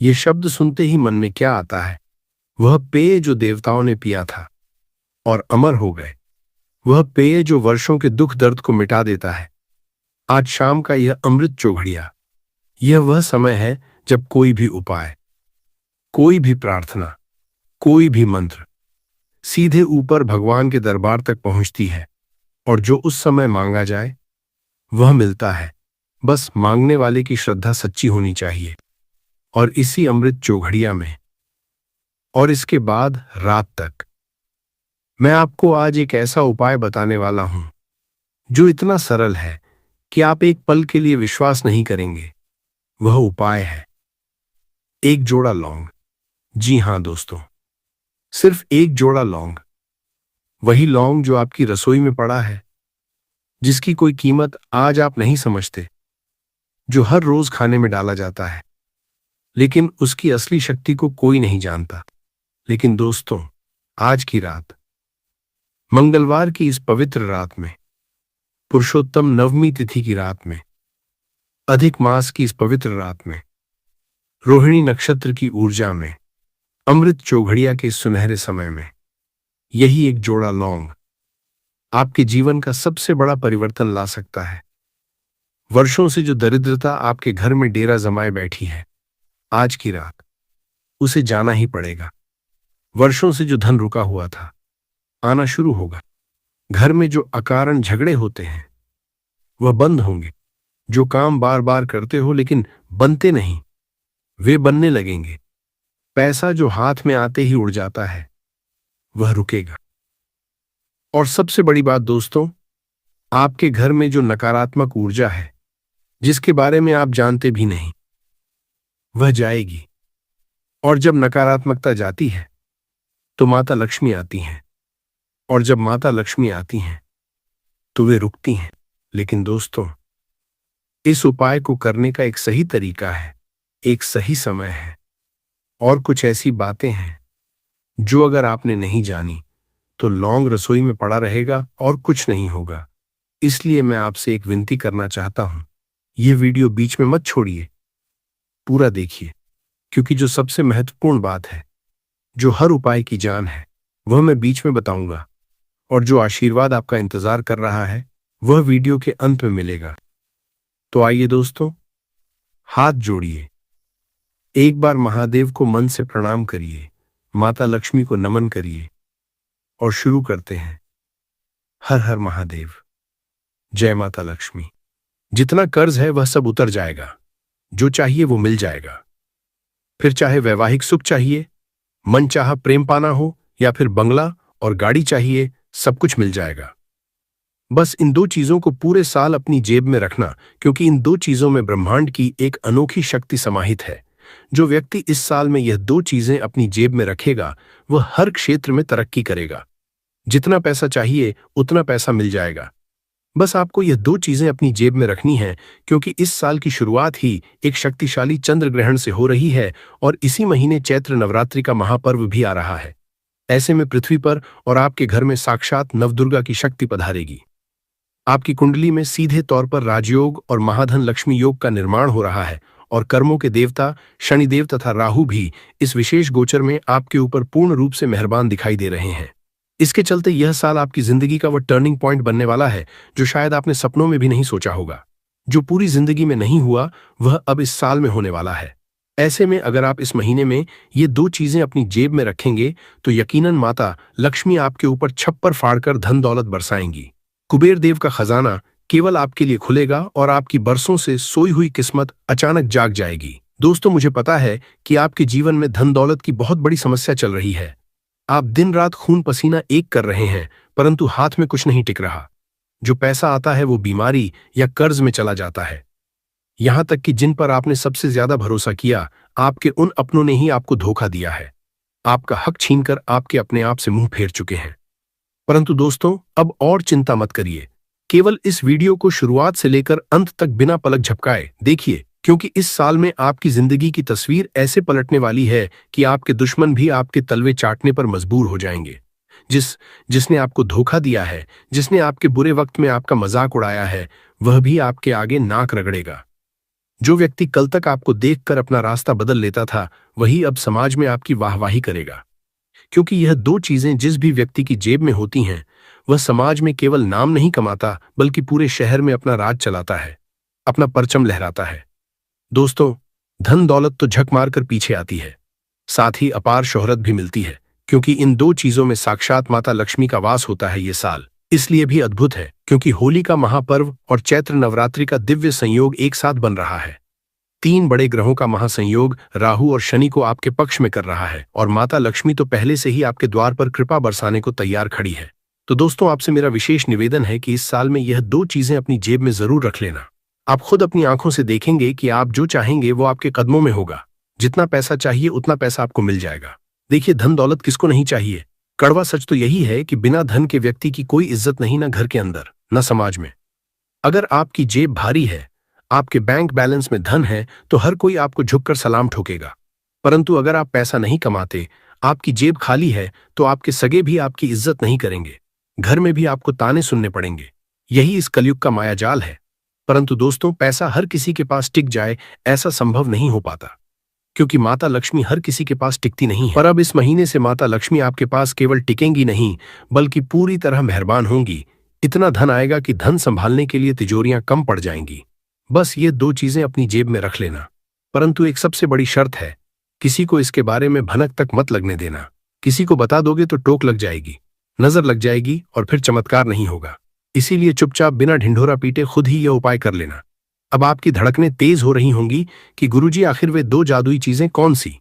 ये शब्द सुनते ही मन में क्या आता है? वह पेय जो देवताओं ने पिया था और अमर हो गए, वह पेय जो वर्षों के दुख दर्द को मिटा देता है। आज शाम का यह अमृत चौघड़िया, यह वह समय है जब कोई भी उपाय, कोई भी प्रार्थना, कोई भी मंत्र सीधे ऊपर भगवान के दरबार तक पहुंचती है, और जो उस समय मांगा जाए वह मिलता है। बस मांगने वाले की श्रद्धा सच्ची होनी चाहिए। और इसी अमृत चौघड़िया में और इसके बाद रात तक मैं आपको आज एक ऐसा उपाय बताने वाला हूं जो इतना सरल है कि आप एक पल के लिए विश्वास नहीं करेंगे। वह उपाय है एक जोड़ा लौंग। जी हां दोस्तों, सिर्फ एक जोड़ा लौंग। वही लौंग जो आपकी रसोई में पड़ा है, जिसकी कोई कीमत आज आप नहीं समझते, जो हर रोज खाने में डाला जाता है, लेकिन उसकी असली शक्ति को कोई नहीं जानता। लेकिन दोस्तों, आज की रात, मंगलवार की इस पवित्र रात में, पुरुषोत्तम नवमी तिथि की रात में, अधिक मास की इस पवित्र रात में, रोहिणी नक्षत्र की ऊर्जा में, अमृत चौघड़िया के इस सुनहरे समय में, यही एक जोड़ा लौंग आपके जीवन का सबसे बड़ा परिवर्तन ला सकता है। वर्षों से जो दरिद्रता आपके घर में डेरा जमाए बैठी है, आज की रात उसे जाना ही पड़ेगा। वर्षों से जो धन रुका हुआ था, आना शुरू होगा। घर में जो अकारण झगड़े होते हैं, वह बंद होंगे। जो काम बार बार करते हो लेकिन बनते नहीं, वे बनने लगेंगे। पैसा जो हाथ में आते ही उड़ जाता है, वह रुकेगा। और सबसे बड़ी बात दोस्तों, आपके घर में जो नकारात्मक ऊर्जा है, जिसके बारे में आप जानते भी नहीं, वह जाएगी। और जब नकारात्मकता जाती है तो माता लक्ष्मी आती हैं, और जब माता लक्ष्मी आती हैं तो वे रुकती हैं। लेकिन दोस्तों, इस उपाय को करने का एक सही तरीका है, एक सही समय है, और कुछ ऐसी बातें हैं जो अगर आपने नहीं जानी तो लौंग रसोई में पड़ा रहेगा और कुछ नहीं होगा। इसलिए मैं आपसे एक विनती करना चाहता हूं, यह वीडियो बीच में मत छोड़िए, पूरा देखिए, क्योंकि जो सबसे महत्वपूर्ण बात है, जो हर उपाय की जान है, वह मैं बीच में बताऊंगा। और जो आशीर्वाद आपका इंतजार कर रहा है, वह वीडियो के अंत में मिलेगा। तो आइए दोस्तों, हाथ जोड़िए, एक बार महादेव को मन से प्रणाम करिए, माता लक्ष्मी को नमन करिए, और शुरू करते हैं। हर हर महादेव, जय माता लक्ष्मी। जितना कर्ज है वह सब उतर जाएगा, जो चाहिए वो मिल जाएगा। फिर चाहे वैवाहिक सुख चाहिए, मन चाहा प्रेम पाना हो, या फिर बंगला और गाड़ी चाहिए, सब कुछ मिल जाएगा। बस इन दो चीजों को पूरे साल अपनी जेब में रखना, क्योंकि इन दो चीजों में ब्रह्मांड की एक अनोखी शक्ति समाहित है। जो व्यक्ति इस साल में यह दो चीजें अपनी जेब में रखेगा, वह हर क्षेत्र में तरक्की करेगा। जितना पैसा चाहिए उतना पैसा मिल जाएगा। बस आपको यह दो चीजें अपनी जेब में रखनी हैं, क्योंकि इस साल की शुरुआत ही एक शक्तिशाली चंद्र ग्रहण से हो रही है, और इसी महीने चैत्र नवरात्रि का महापर्व भी आ रहा है। ऐसे में पृथ्वी पर और आपके घर में साक्षात नवदुर्गा की शक्ति पधारेगी। आपकी कुंडली में सीधे तौर पर राजयोग और महाधन लक्ष्मी योग का निर्माण हो रहा है, और कर्मों के देवता शनिदेव तथा राहु भी इस विशेष गोचर में आपके ऊपर पूर्ण रूप से मेहरबान दिखाई दे रहे हैं। इसके चलते यह साल आपकी जिंदगी का वह टर्निंग पॉइंट बनने वाला है जो शायद आपने सपनों में भी नहीं सोचा होगा। जो पूरी जिंदगी में नहीं हुआ, वह अब इस साल में होने वाला है। ऐसे में अगर आप इस महीने में ये दो चीजें अपनी जेब में रखेंगे, तो यकीनन माता लक्ष्मी आपके ऊपर छप्पर फाड़कर धन दौलत बरसाएंगी। कुबेर देव का खजाना केवल आपके लिए खुलेगा, और आपकी बरसों से सोई हुई किस्मत अचानक जाग जाएगी। दोस्तों, मुझे पता है कि आपके जीवन में धन दौलत की बहुत बड़ी समस्या चल रही है। आप दिन रात खून पसीना एक कर रहे हैं, परंतु हाथ में कुछ नहीं टिक रहा। जो पैसा आता है वो बीमारी या कर्ज में चला जाता है। यहां तक कि जिन पर आपने सबसे ज्यादा भरोसा किया, आपके उन अपनों ने ही आपको धोखा दिया है। आपका हक छीनकर आपके अपने आप से मुंह फेर चुके हैं। परंतु दोस्तों, अब और चिंता मत करिए। केवल इस वीडियो को शुरुआत से लेकर अंत तक बिना पलक झपकाए देखिए, क्योंकि इस साल में आपकी जिंदगी की तस्वीर ऐसे पलटने वाली है कि आपके दुश्मन भी आपके तलवे चाटने पर मजबूर हो जाएंगे। जिसने आपको धोखा दिया है, जिसने आपके बुरे वक्त में आपका मजाक उड़ाया है, वह भी आपके आगे नाक रगड़ेगा। जो व्यक्ति कल तक आपको देखकर अपना रास्ता बदल लेता था, वही अब समाज में आपकी वाहवाही करेगा। क्योंकि यह दो चीजें जिस भी व्यक्ति की जेब में होती हैं, वह समाज में केवल नाम नहीं कमाता, बल्कि पूरे शहर में अपना राज चलाता है, अपना परचम लहराता है। दोस्तों, धन दौलत तो झक मारकर पीछे आती है, साथ ही अपार शोहरत भी मिलती है, क्योंकि इन दो चीजों में साक्षात माता लक्ष्मी का वास होता है। ये साल इसलिए भी अद्भुत है क्योंकि होली का महापर्व और चैत्र नवरात्रि का दिव्य संयोग एक साथ बन रहा है। तीन बड़े ग्रहों का महासंयोग राहु और शनि को आपके पक्ष में कर रहा है, और माता लक्ष्मी तो पहले से ही आपके द्वार पर कृपा बरसाने को तैयार खड़ी है। तो दोस्तों, आपसे मेरा विशेष निवेदन है कि इस साल में यह दो चीजें अपनी जेब में जरूर रख लेना। आप खुद अपनी आंखों से देखेंगे कि आप जो चाहेंगे वो आपके कदमों में होगा। जितना पैसा चाहिए उतना पैसा आपको मिल जाएगा। देखिए, धन दौलत किसको नहीं चाहिए। कड़वा सच तो यही है कि बिना धन के व्यक्ति की कोई इज्जत नहीं, ना घर के अंदर, ना समाज में। अगर आपकी जेब भारी है, आपके बैंक बैलेंस में धन है तो हर कोई आपको झुककर सलाम ठोकेगा। परंतु अगर आप पैसा नहीं कमाते, आपकी जेब खाली है, तो आपके सगे भी आपकी इज्जत नहीं करेंगे, घर में भी आपको ताने सुनने पड़ेंगे। यही इस कलयुग का मायाजाल है। परंतु दोस्तों, पैसा हर किसी के पास टिक जाए ऐसा संभव नहीं हो पाता, क्योंकि माता लक्ष्मी हर किसी के पास टिकती नहीं है। पर अब इस महीने से माता लक्ष्मी आपके पास केवल टिकेंगी नहीं, बल्कि पूरी तरह मेहरबान होंगी। इतना धन आएगा कि धन संभालने के लिए तिजोरियां कम पड़ जाएंगी। बस ये दो चीजें अपनी जेब में रख लेना। परंतु एक सबसे बड़ी शर्त है, किसी को इसके बारे में भनक तक मत लगने देना। किसी को बता दोगे तो टोक लग जाएगी, नजर लग जाएगी और फिर चमत्कार नहीं होगा। इसीलिए चुपचाप बिना ढिंढोरा पीटे खुद ही यह उपाय कर लेना। अब आपकी धड़कनें तेज हो रही होंगी कि गुरुजी आखिर वे दो जादुई चीजें कौन सी।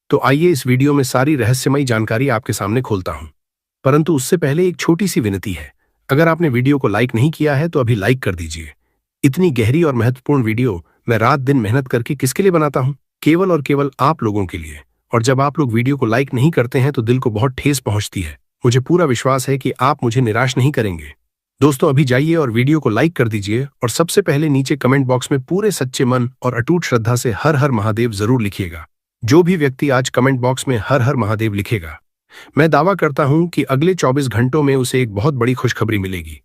तो आइए इस वीडियो में सारी रहस्यमयी जानकारी आपके सामने खोलता हूं। परंतु उससे पहले एक छोटी सी विनती है, अगर आपने वीडियो को लाइक नहीं किया है तो अभी लाइक कर दीजिए। इतनी गहरी और महत्वपूर्ण वीडियो मैं रात दिन मेहनत करके किसके लिए बनाता हूं? केवल और केवल आप लोगों के लिए। और जब आप लोग वीडियो को लाइक नहीं करते हैं तो दिल को बहुत ठेस पहुंचती है। मुझे पूरा विश्वास है कि आप मुझे निराश नहीं करेंगे। दोस्तों, अभी जाइए और वीडियो को लाइक कर दीजिए और सबसे पहले नीचे कमेंट बॉक्स में पूरे सच्चे मन और अटूट श्रद्धा से हर हर महादेव जरूर लिखिएगा। जो भी व्यक्ति आज कमेंट बॉक्स में हर हर महादेव लिखेगा, मैं दावा करता हूं कि अगले 24 घंटों में उसे एक बहुत बड़ी खुशखबरी मिलेगी।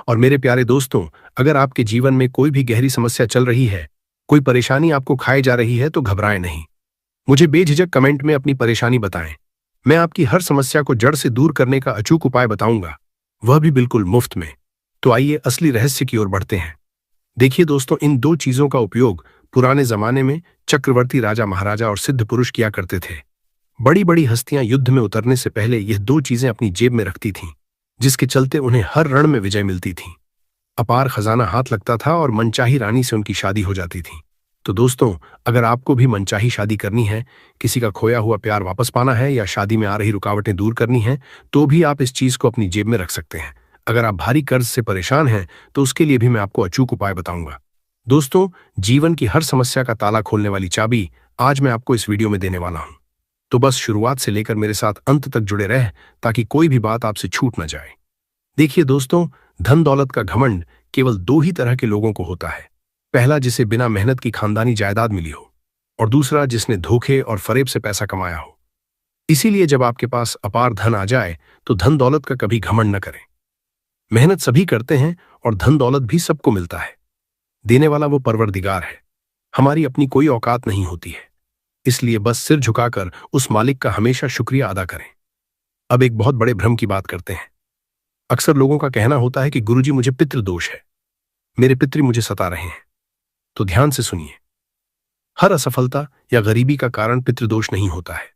और मेरे प्यारे दोस्तों, अगर आपके जीवन में कोई भी गहरी समस्या चल रही है, कोई परेशानी आपको खाए जा रही है, तो घबराएं नहीं। मुझे बेझिझक कमेंट में अपनी परेशानी बताएं। मैं आपकी हर समस्या को जड़ से दूर करने का अचूक उपाय बताऊंगा, वह भी बिल्कुल मुफ्त में। तो आइए असली रहस्य की ओर बढ़ते हैं। देखिए दोस्तों, इन दो चीजों का उपयोग पुराने जमाने में चक्रवर्ती राजा महाराजा और सिद्ध पुरुष किया करते थे। बड़ी बड़ी हस्तियां युद्ध में उतरने से पहले यह दो चीजें अपनी जेब में रखती थीं, जिसके चलते उन्हें हर रण में विजय मिलती थी, अपार खजाना हाथ लगता था और मनचाही रानी से उनकी शादी हो जाती थी। तो दोस्तों, अगर आपको भी मनचाही शादी करनी है, किसी का खोया हुआ प्यार वापस पाना है या शादी में आ रही रुकावटें दूर करनी है, तो भी आप इस चीज को अपनी जेब में रख सकते हैं। अगर आप भारी कर्ज से परेशान हैं तो उसके लिए भी मैं आपको अचूक उपाय बताऊंगा। दोस्तों, जीवन की हर समस्या का ताला खोलने वाली चाबी आज मैं आपको इस वीडियो में देने वाला हूं। तो बस शुरुआत से लेकर मेरे साथ अंत तक जुड़े रह, ताकि कोई भी बात आपसे छूट न जाए। देखिए दोस्तों, धन दौलत का घमंड केवल दो ही तरह के लोगों को होता है। पहला, जिसे बिना मेहनत की खानदानी जायदाद मिली हो, और दूसरा, जिसने धोखे और फरेब से पैसा कमाया हो। इसीलिए जब आपके पास अपार धन आ जाए तो धन दौलत का कभी घमंड न करें। मेहनत सभी करते हैं और धन दौलत भी सबको मिलता है। देने वाला वो परवरदिगार है, हमारी अपनी कोई औकात नहीं होती है। इसलिए बस सिर झुकाकर उस मालिक का हमेशा शुक्रिया अदा करें। अब एक बहुत बड़े भ्रम की बात करते हैं। अक्सर लोगों का कहना होता है कि गुरुजी, मुझे पितृदोष है, मेरे पितृ मुझे सता रहे हैं। तो ध्यान से सुनिए, हर असफलता या गरीबी का कारण पितृदोष नहीं होता है।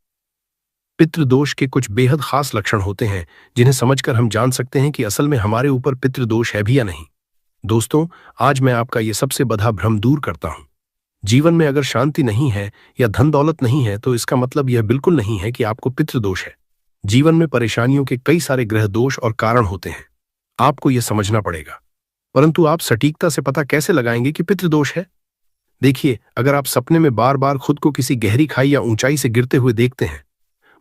पितृदोष के कुछ बेहद खास लक्षण होते हैं, जिन्हें समझकर हम जान सकते हैं कि असल में हमारे ऊपर पितृदोष है भी या नहीं। दोस्तों, आज मैं आपका ये सबसे बड़ा भ्रम दूर करता हूं। जीवन में अगर शांति नहीं है या धन दौलत नहीं है, तो इसका मतलब यह बिल्कुल नहीं है कि आपको पितृदोष है। जीवन में परेशानियों के कई सारे ग्रह दोष और कारण होते हैं, आपको यह समझना पड़ेगा। परंतु आप सटीकता से पता कैसे लगाएंगे कि पितृदोष है? देखिए, अगर आप सपने में बार बार खुद को किसी गहरी खाई या ऊंचाई से गिरते हुए देखते हैं,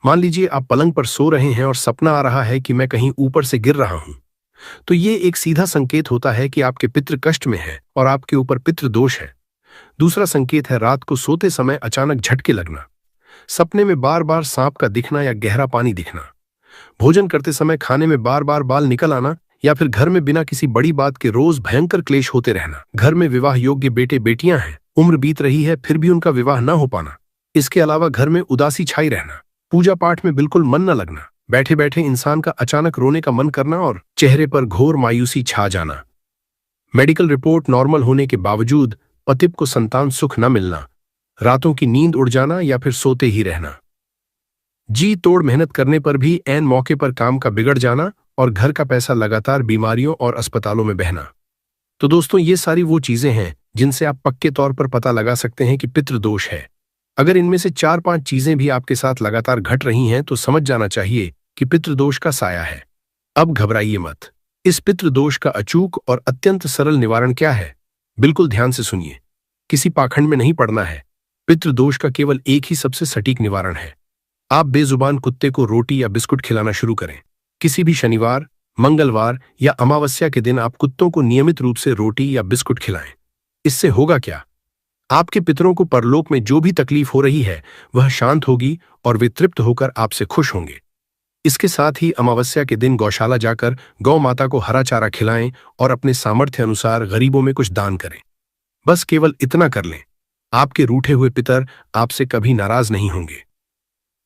मान लीजिए आप पलंग पर सो रहे हैं और सपना आ रहा है कि मैं कहीं ऊपर से गिर रहा हूं, तो ये एक सीधा संकेत होता है कि आपके पितृ कष्ट में है और आपके ऊपर पितृदोष है। दूसरा संकेत है रात को सोते समय अचानक झटके लगना, सपने में बार बार सांप का दिखना या गहरा पानी दिखना, भोजन करते समय खाने में बार बार बाल निकल आना, या फिर घर में बिना किसी बड़ी बात के रोज भयंकर क्लेश होते रहना। घर में विवाह योग्य बेटे बेटियां हैं, उम्र बीत रही है फिर भी उनका विवाह न हो पाना। इसके अलावा घर में उदासी छाई रहना, पूजा पाठ में बिल्कुल मन न लगना, बैठे बैठे इंसान का अचानक रोने का मन करना और चेहरे पर घोर मायूसी छा जाना। मेडिकल रिपोर्ट नॉर्मल होने के बावजूद पति को संतान सुख न मिलना, रातों की नींद उड़ जाना या फिर सोते ही रहना, जी तोड़ मेहनत करने पर भी ऐन मौके पर काम का बिगड़ जाना और घर का पैसा लगातार बीमारियों और अस्पतालों में बहना। तो दोस्तों, ये सारी वो चीजें हैं जिनसे आप पक्के तौर पर पता लगा सकते हैं कि पितृदोष है। अगर इनमें से 4-5 चीजें भी आपके साथ लगातार घट रही हैं तो समझ जाना चाहिए कि पितृदोष का साया है। अब घबराइए मत। इस पितृदोष का अचूक और अत्यंत सरल निवारण क्या है? बिल्कुल ध्यान से सुनिए, किसी पाखंड में नहीं पड़ना है। पितृदोष का केवल एक ही सबसे सटीक निवारण है। आप बेजुबान कुत्ते को रोटी या बिस्कुट खिलाना शुरू करें। किसी भी शनिवार, मंगलवार या अमावस्या के दिन आप कुत्तों को नियमित रूप से रोटी या बिस्कुट खिलाएं। इससे होगा क्या? आपके पितरों को परलोक में जो भी तकलीफ हो रही है वह शांत होगी और वे तृप्त होकर आपसे खुश होंगे। इसके साथ ही अमावस्या के दिन गौशाला जाकर गौ माता को हरा चारा खिलाएं और अपने सामर्थ्य अनुसार गरीबों में कुछ दान करें। बस केवल इतना कर लें, आपके रूठे हुए पितर आपसे कभी नाराज नहीं होंगे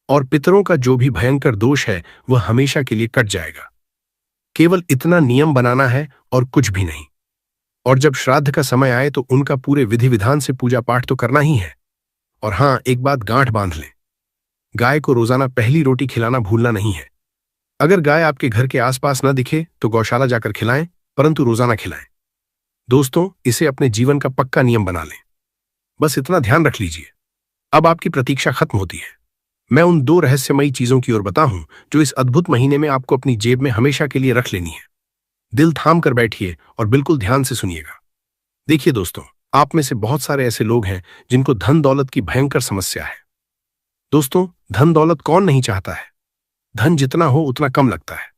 और पितरों का जो भी भयंकर दोष है वह हमेशा के लिए कट जाएगा। केवल इतना नियम बनाना है और कुछ भी नहीं। और जब श्राद्ध का समय आए तो उनका पूरे विधि विधान से पूजा पाठ तो करना ही है। और हाँ, एक बात गांठ बांध लें, गाय को रोजाना पहली रोटी खिलाना भूलना नहीं है। अगर गाय आपके घर के आसपास न दिखे तो गौशाला जाकर खिलाएं, परंतु रोजाना खिलाएं। दोस्तों, इसे अपने जीवन का पक्का नियम बना लें। बस इतना ध्यान रख लीजिए। अब आपकी प्रतीक्षा खत्म होती है। मैं उन 2 रहस्यमयी चीजों की ओर बताऊं जो इस अद्भुत महीने में आपको अपनी जेब में हमेशा के लिए रख लेनी है। दिल थाम कर बैठिए और बिल्कुल ध्यान से सुनिएगा। देखिए दोस्तों, आप में से बहुत सारे ऐसे लोग हैं जिनको धन दौलत की भयंकर समस्या है। दोस्तों, धन दौलत कौन नहीं चाहता है? धन जितना हो उतना कम लगता है।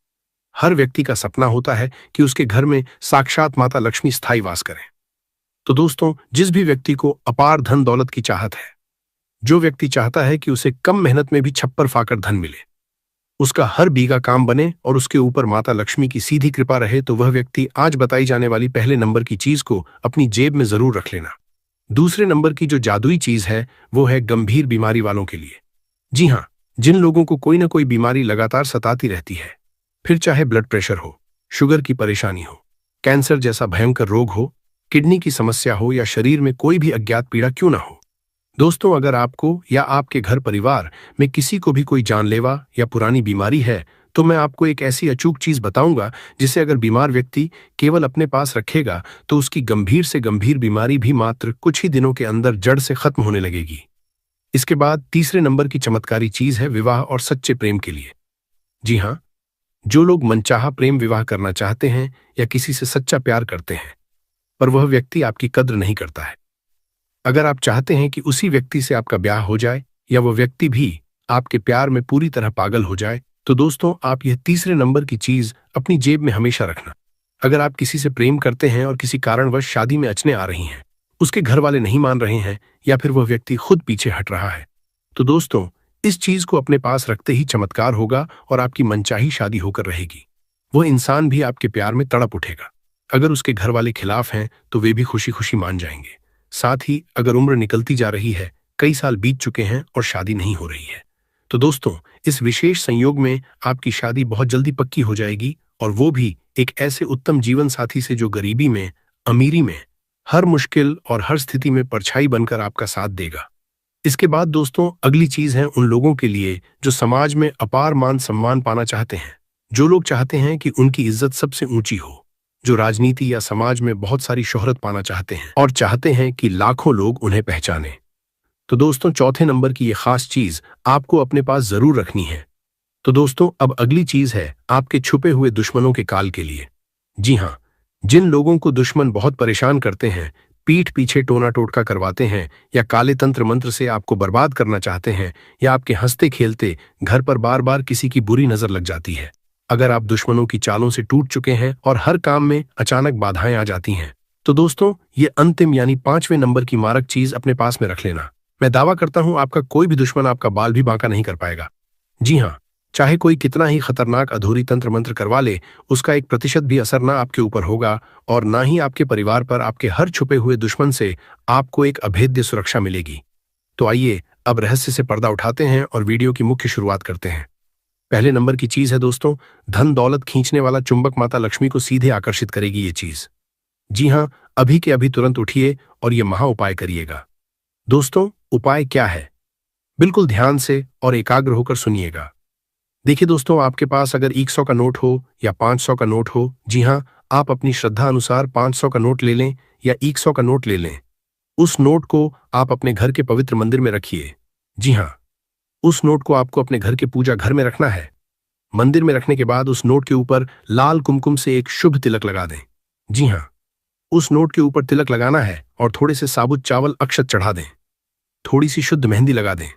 हर व्यक्ति का सपना होता है कि उसके घर में साक्षात माता लक्ष्मी स्थायी वास करें। तो दोस्तों, जिस भी व्यक्ति को अपार धन दौलत की चाहत है, जो व्यक्ति चाहता है कि उसे कम मेहनत में भी छप्पर फाकर धन मिले, उसका हर बीघा काम बने और उसके ऊपर माता लक्ष्मी की सीधी कृपा रहे, तो वह व्यक्ति आज बताई जाने वाली पहले नंबर की चीज को अपनी जेब में जरूर रख लेना। दूसरे नंबर की जो जादुई चीज है वो है गंभीर बीमारी वालों के लिए। जी हाँ, जिन लोगों को कोई ना कोई बीमारी लगातार सताती रहती है, फिर चाहे ब्लड प्रेशर हो, शुगर की परेशानी हो, कैंसर जैसा भयंकर रोग हो, किडनी की समस्या हो या शरीर में कोई भी अज्ञात पीड़ा क्यों ना हो। दोस्तों, अगर आपको या आपके घर परिवार में किसी को भी कोई जानलेवा या पुरानी बीमारी है, तो मैं आपको एक ऐसी अचूक चीज बताऊंगा जिसे अगर बीमार व्यक्ति केवल अपने पास रखेगा तो उसकी गंभीर से गंभीर बीमारी भी मात्र कुछ ही दिनों के अंदर जड़ से खत्म होने लगेगी। इसके बाद तीसरे नंबर की चमत्कारी चीज है विवाह और सच्चे प्रेम के लिए। जी हाँ, जो लोग मनचाहा प्रेम विवाह करना चाहते हैं या किसी से सच्चा प्यार करते हैं पर वह व्यक्ति आपकी कद्र नहीं करता है, अगर आप चाहते हैं कि उसी व्यक्ति से आपका ब्याह हो जाए या वह व्यक्ति भी आपके प्यार में पूरी तरह पागल हो जाए, तो दोस्तों, आप यह तीसरे नंबर की चीज अपनी जेब में हमेशा रखना। अगर आप किसी से प्रेम करते हैं और किसी कारणवश शादी में अड़चनें आ रही हैं, उसके घर वाले नहीं मान रहे हैं या फिर वह व्यक्ति खुद पीछे हट रहा है, तो दोस्तों, इस चीज को अपने पास रखते ही चमत्कार होगा और आपकी मनचाही शादी होकर रहेगी। वह इंसान भी आपके प्यार में तड़प उठेगा। अगर उसके घर वाले खिलाफ हैं तो वे भी खुशी खुशी मान जाएंगे। साथ ही अगर उम्र निकलती जा रही है, कई साल बीत चुके हैं और शादी नहीं हो रही है, तो दोस्तों, इस विशेष संयोग में आपकी शादी बहुत जल्दी पक्की हो जाएगी, और वो भी एक ऐसे उत्तम जीवन साथी से जो गरीबी में, अमीरी में, हर मुश्किल और हर स्थिति में परछाई बनकर आपका साथ देगा। इसके बाद दोस्तों, अगली चीज है उन लोगों के लिए जो समाज में अपार मान सम्मान पाना चाहते हैं, जो लोग चाहते हैं कि उनकी इज्जत सबसे ऊंची हो, जो राजनीति या समाज में बहुत सारी शोहरत पाना चाहते हैं और चाहते हैं कि लाखों लोग उन्हें पहचाने। तो दोस्तों, चौथे नंबर की ये खास चीज आपको अपने पास जरूर रखनी है। तो दोस्तों, अब अगली चीज है आपके छुपे हुए दुश्मनों के काल के लिए। जी हाँ, जिन लोगों को दुश्मन बहुत परेशान करते हैं, पीठ पीछे टोना टोटका करवाते हैं या काले तंत्र मंत्र से आपको बर्बाद करना चाहते हैं, या आपके हंसते खेलते घर पर बार बार किसी की बुरी नजर लग जाती है, अगर आप दुश्मनों की चालों से टूट चुके हैं और हर काम में अचानक बाधाएं आ जाती हैं, तो दोस्तों, ये अंतिम यानी 5वें नंबर की मारक चीज अपने पास में रख लेना। मैं दावा करता हूं आपका कोई भी दुश्मन आपका बाल भी बांका नहीं कर पाएगा। जी हाँ, चाहे कोई कितना ही खतरनाक अधूरी तंत्र मंत्र करवा ले, उसका 1% भी असर ना आपके ऊपर होगा और ना ही आपके परिवार पर। आपके हर छुपे हुए दुश्मन से आपको एक अभेद्य सुरक्षा मिलेगी। तो आइए अब रहस्य से पर्दा उठाते हैं और वीडियो की मुख्य शुरुआत करते हैं। पहले नंबर की चीज है दोस्तों, धन दौलत खींचने वाला चुंबक माता लक्ष्मी को सीधे आकर्षित करेगी ये चीज। जी हाँ, अभी के अभी तुरंत उठिए और ये महा उपाय करिएगा। दोस्तों, उपाय क्या है? बिल्कुल ध्यान से और एकाग्र होकर सुनिएगा। देखिए दोस्तों, आपके पास अगर 100 का नोट हो या 500 का नोट हो, जी हाँ, आप अपनी श्रद्धा अनुसार 500 का नोट ले लें या 100 का नोट ले लें। उस नोट को आप अपने घर के पवित्र मंदिर में रखिए। जी हाँ, उस नोट को आपको अपने घर के पूजा घर में रखना है। मंदिर में रखने के बाद उस नोट के ऊपर लाल कुमकुम से एक शुभ तिलक लगा दें। जी हाँ, उस नोट के ऊपर तिलक लगाना है और थोड़े से साबुत चावल अक्षत चढ़ा दें। थोड़ी सी शुद्ध मेहंदी लगा दें।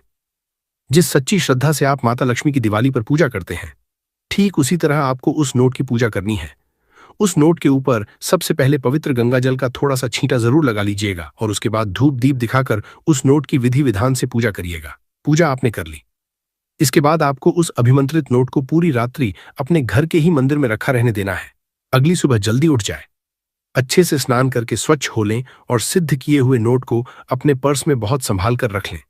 जिस सच्ची श्रद्धा से आप माता लक्ष्मी की दिवाली पर पूजा करते हैं, ठीक उसी तरह आपको उस नोट की पूजा करनी है। उस नोट के ऊपर सबसे पहले पवित्र गंगा जल का थोड़ा सा छींटा जरूर लगा लीजिएगा और उसके बाद धूप दीप दिखाकर उस नोट की विधि विधान से पूजा करिएगा। पूजा आपने कर ली। इसके बाद आपको उस अभिमंत्रित नोट को पूरी रात्रि अपने घर के ही मंदिर में रखा रहने देना है। अगली सुबह जल्दी उठ जाए, अच्छे से स्नान करके स्वच्छ हो लें और सिद्ध किए हुए नोट को अपने पर्स में बहुत संभाल कर रख लें।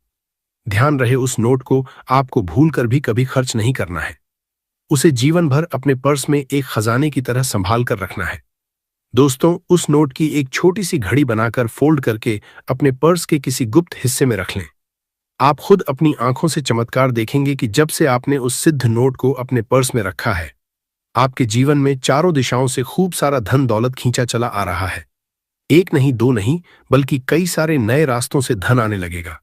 ध्यान रहे उस नोट को आपको भूल कर भी कभी खर्च नहीं करना है। उसे जीवन भर अपने पर्स में एक खजाने की तरह संभाल कर रखना है। दोस्तों, उस नोट की एक छोटी सी घड़ी बनाकर फोल्ड करके अपने पर्स के किसी गुप्त हिस्से में रख लें। आप खुद अपनी आंखों से चमत्कार देखेंगे कि जब से आपने उस सिद्ध नोट को अपने पर्स में रखा है, आपके जीवन में चारों दिशाओं से खूब सारा धन दौलत खींचा चला आ रहा है। एक नहीं, दो नहीं, बल्कि कई सारे नए रास्तों से धन आने लगेगा।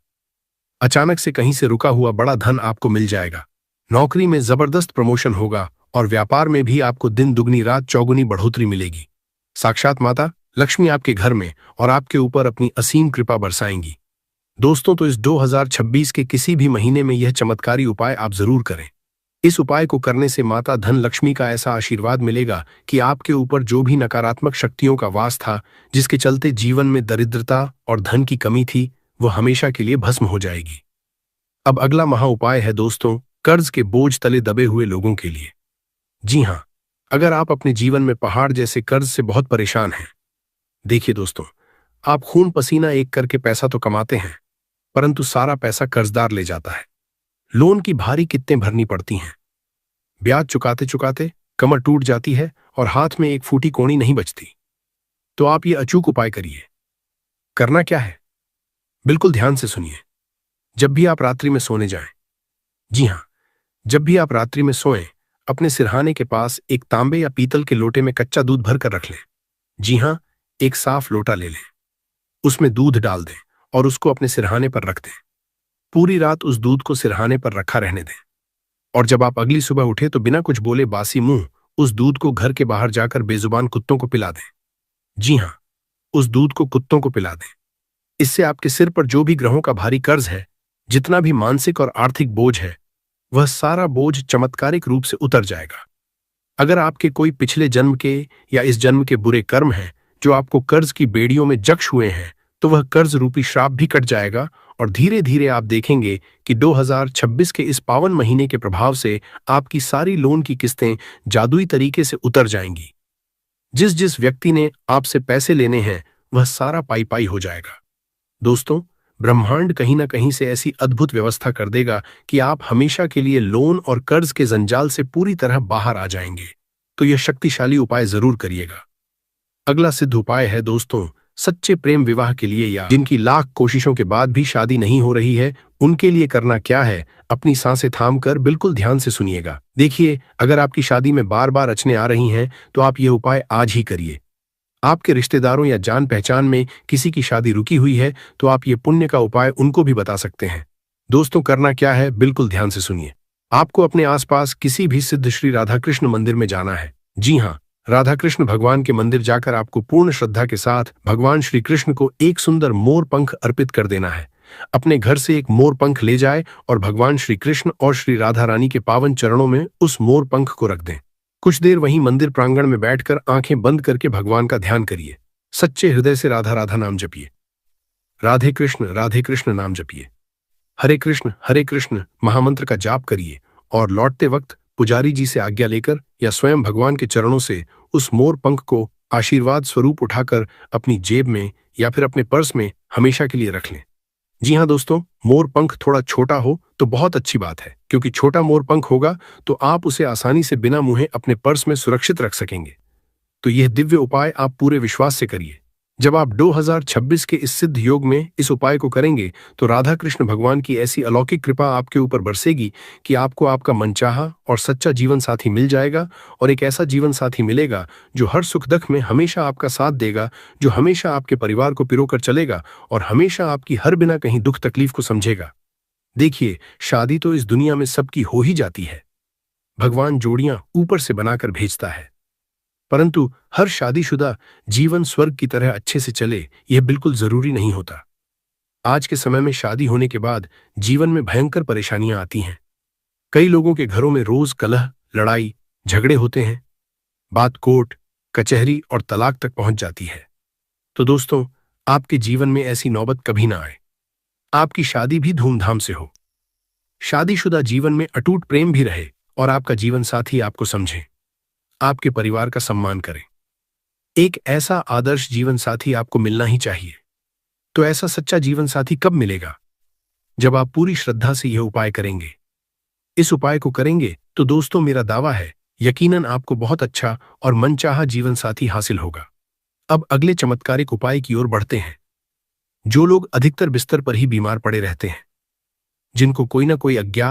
अचानक से कहीं से रुका हुआ बड़ा धन आपको मिल जाएगा। नौकरी में जबरदस्त प्रमोशन होगा और व्यापार में भी आपको दिन दुगनी रात चौगुनी बढ़ोतरी मिलेगी। साक्षात माता लक्ष्मी आपके घर में और आपके ऊपर अपनी असीम कृपा बरसाएंगी। दोस्तों, तो इस 2026 के किसी भी महीने में यह चमत्कारी उपाय आप जरूर करें। इस उपाय को करने से माता धन लक्ष्मी का ऐसा आशीर्वाद मिलेगा कि आपके ऊपर जो भी नकारात्मक शक्तियों का वास था, जिसके चलते जीवन में दरिद्रता और धन की कमी थी, वो हमेशा के लिए भस्म हो जाएगी। अब अगला महा उपाय है दोस्तों, कर्ज के बोझ तले दबे हुए लोगों के लिए। जी हां, अगर आप अपने जीवन में पहाड़ जैसे कर्ज से बहुत परेशान हैं। देखिए दोस्तों, आप खून पसीना एक करके पैसा तो कमाते हैं, परंतु सारा पैसा कर्जदार ले जाता है। लोन की भारी किस्तें भरनी पड़ती हैं, ब्याज चुकाते चुकाते कमर टूट जाती है और हाथ में एक फूटी कोणी नहीं बचती। तो आप ये अचूक उपाय करिए। करना क्या है, बिल्कुल ध्यान से सुनिए। जब भी आप रात्रि में सोने जाएं, जी हां, जब भी आप रात्रि में सोएं, अपने सिरहाने के पास एक तांबे या पीतल के लोटे में कच्चा दूध भरकर रख लें। जी हां, एक साफ लोटा ले लें, उसमें दूध डाल दें और उसको अपने सिरहाने पर रख दें। पूरी रात उस दूध को सिरहाने पर रखा रहने दें और जब आप अगली सुबह उठे तो बिना कुछ बोले बासी मुंह उस दूध को घर के बाहर जाकर बेजुबान कुत्तों को पिला दें। जी हां, उस दूध को कुत्तों को पिला दें। इससे आपके सिर पर जो भी ग्रहों का भारी कर्ज है, जितना भी मानसिक और आर्थिक बोझ है, वह सारा बोझ चमत्कारिक रूप से उतर जाएगा। अगर आपके कोई पिछले जन्म के या इस जन्म के बुरे कर्म हैं जो आपको कर्ज की बेड़ियों में जक्श हुए हैं, तो वह कर्ज रूपी श्राप भी कट जाएगा और धीरे धीरे आप देखेंगे कि 2026 के इस पावन महीने के प्रभाव से आपकी सारी लोन की किस्तें जादुई तरीके से उतर जाएंगी। जिस जिस व्यक्ति ने आपसे पैसे लेने हैं, वह सारा पाई पाई हो जाएगा। दोस्तों, ब्रह्मांड कहीं ना कहीं से ऐसी अद्भुत व्यवस्था कर देगा कि आप हमेशा के लिए लोन और कर्ज के जंजाल से पूरी तरह बाहर आ जाएंगे। तो यह शक्तिशाली उपाय जरूर करिएगा। अगला सिद्ध उपाय है दोस्तों, सच्चे प्रेम विवाह के लिए या जिनकी लाख कोशिशों के बाद भी शादी नहीं हो रही है, उनके लिए करना क्या है, अपनी सांसें थाम कर बिल्कुल ध्यान से सुनिएगा। देखिए, अगर आपकी शादी में बार बार अड़चनें आ रही हैं, तो आप ये उपाय आज ही करिए। आपके रिश्तेदारों या जान पहचान में किसी की शादी रुकी हुई है, तो आप ये पुण्य का उपाय उनको भी बता सकते हैं। दोस्तों, करना क्या है, बिल्कुल ध्यान से सुनिए। आपको अपने आसपास किसी भी सिद्ध श्री राधा कृष्ण मंदिर में जाना है। जी हाँ, राधा कृष्ण भगवान के मंदिर जाकर आपको पूर्ण श्रद्धा के साथ भगवान श्री कृष्ण को एक सुंदर मोर पंख अर्पित कर देना है। अपने घर से एक मोर पंख ले जाए और भगवान श्री कृष्ण और श्री राधा रानी के पावन चरणों में उस मोर पंख को रख दें। कुछ देर वहीं मंदिर प्रांगण में बैठकर आंखें बंद करके भगवान का ध्यान करिए। सच्चे हृदय से राधा राधा नाम जपिए, राधे कृष्ण नाम जपिए, हरे कृष्ण महामंत्र का जाप करिए और लौटते वक्त पुजारी जी से आज्ञा लेकर या स्वयं भगवान के चरणों से उस मोर पंख को आशीर्वाद स्वरूप उठाकर अपनी जेब में या फिर अपने पर्स में हमेशा के लिए रख लें। जी हाँ दोस्तों, मोर पंख थोड़ा छोटा हो तो बहुत अच्छी बात है, क्योंकि छोटा मोर पंख होगा तो आप उसे आसानी से बिना मुँहे अपने पर्स में सुरक्षित रख सकेंगे। तो यह दिव्य उपाय आप पूरे विश्वास से करिए। जब आप 2026 के इस सिद्ध योग में इस उपाय को करेंगे, तो राधा कृष्ण भगवान की ऐसी अलौकिक कृपा आपके ऊपर बरसेगी कि आपको आपका मनचाहा और सच्चा जीवन साथी मिल जाएगा और एक ऐसा जीवन साथी मिलेगा जो हर सुख दुख में हमेशा आपका साथ देगा, जो हमेशा आपके परिवार को पिरोकर चलेगा और हमेशा आपकी हर बिना कहीं दुख तकलीफ को समझेगा। देखिए, शादी तो इस दुनिया में सबकी हो ही जाती है। भगवान जोड़ियां ऊपर से बनाकर भेजता है, परंतु हर शादीशुदा जीवन स्वर्ग की तरह अच्छे से चले, यह बिल्कुल जरूरी नहीं होता। आज के समय में शादी होने के बाद जीवन में भयंकर परेशानियां आती हैं। कई लोगों के घरों में रोज कलह, लड़ाई, झगड़े होते हैं। बात कोर्ट, कचहरी और तलाक तक पहुंच जाती है। तो दोस्तों, आपके जीवन में ऐसी नौबत कभी ना आए। आपकी शादी भी धूमधाम से हो, शादीशुदा जीवन में अटूट प्रेम भी रहे और आपका जीवन साथी आपको समझे, आपके परिवार का सम्मान करे। एक ऐसा आदर्श जीवन साथी आपको मिलना ही चाहिए। तो ऐसा सच्चा जीवन साथी कब मिलेगा? जब आप पूरी श्रद्धा से यह उपाय करेंगे। इस उपाय को करेंगे तो दोस्तों, मेरा दावा है, यकीनन आपको बहुत अच्छा और मनचाहा जीवन साथी हासिल होगा। अब अगले चमत्कारिक उपाय की ओर बढ़ते हैं। जो लोग अधिकतर बिस्तर पर ही बीमार पड़े रहते हैं, जिनको कोई ना कोई अज्ञात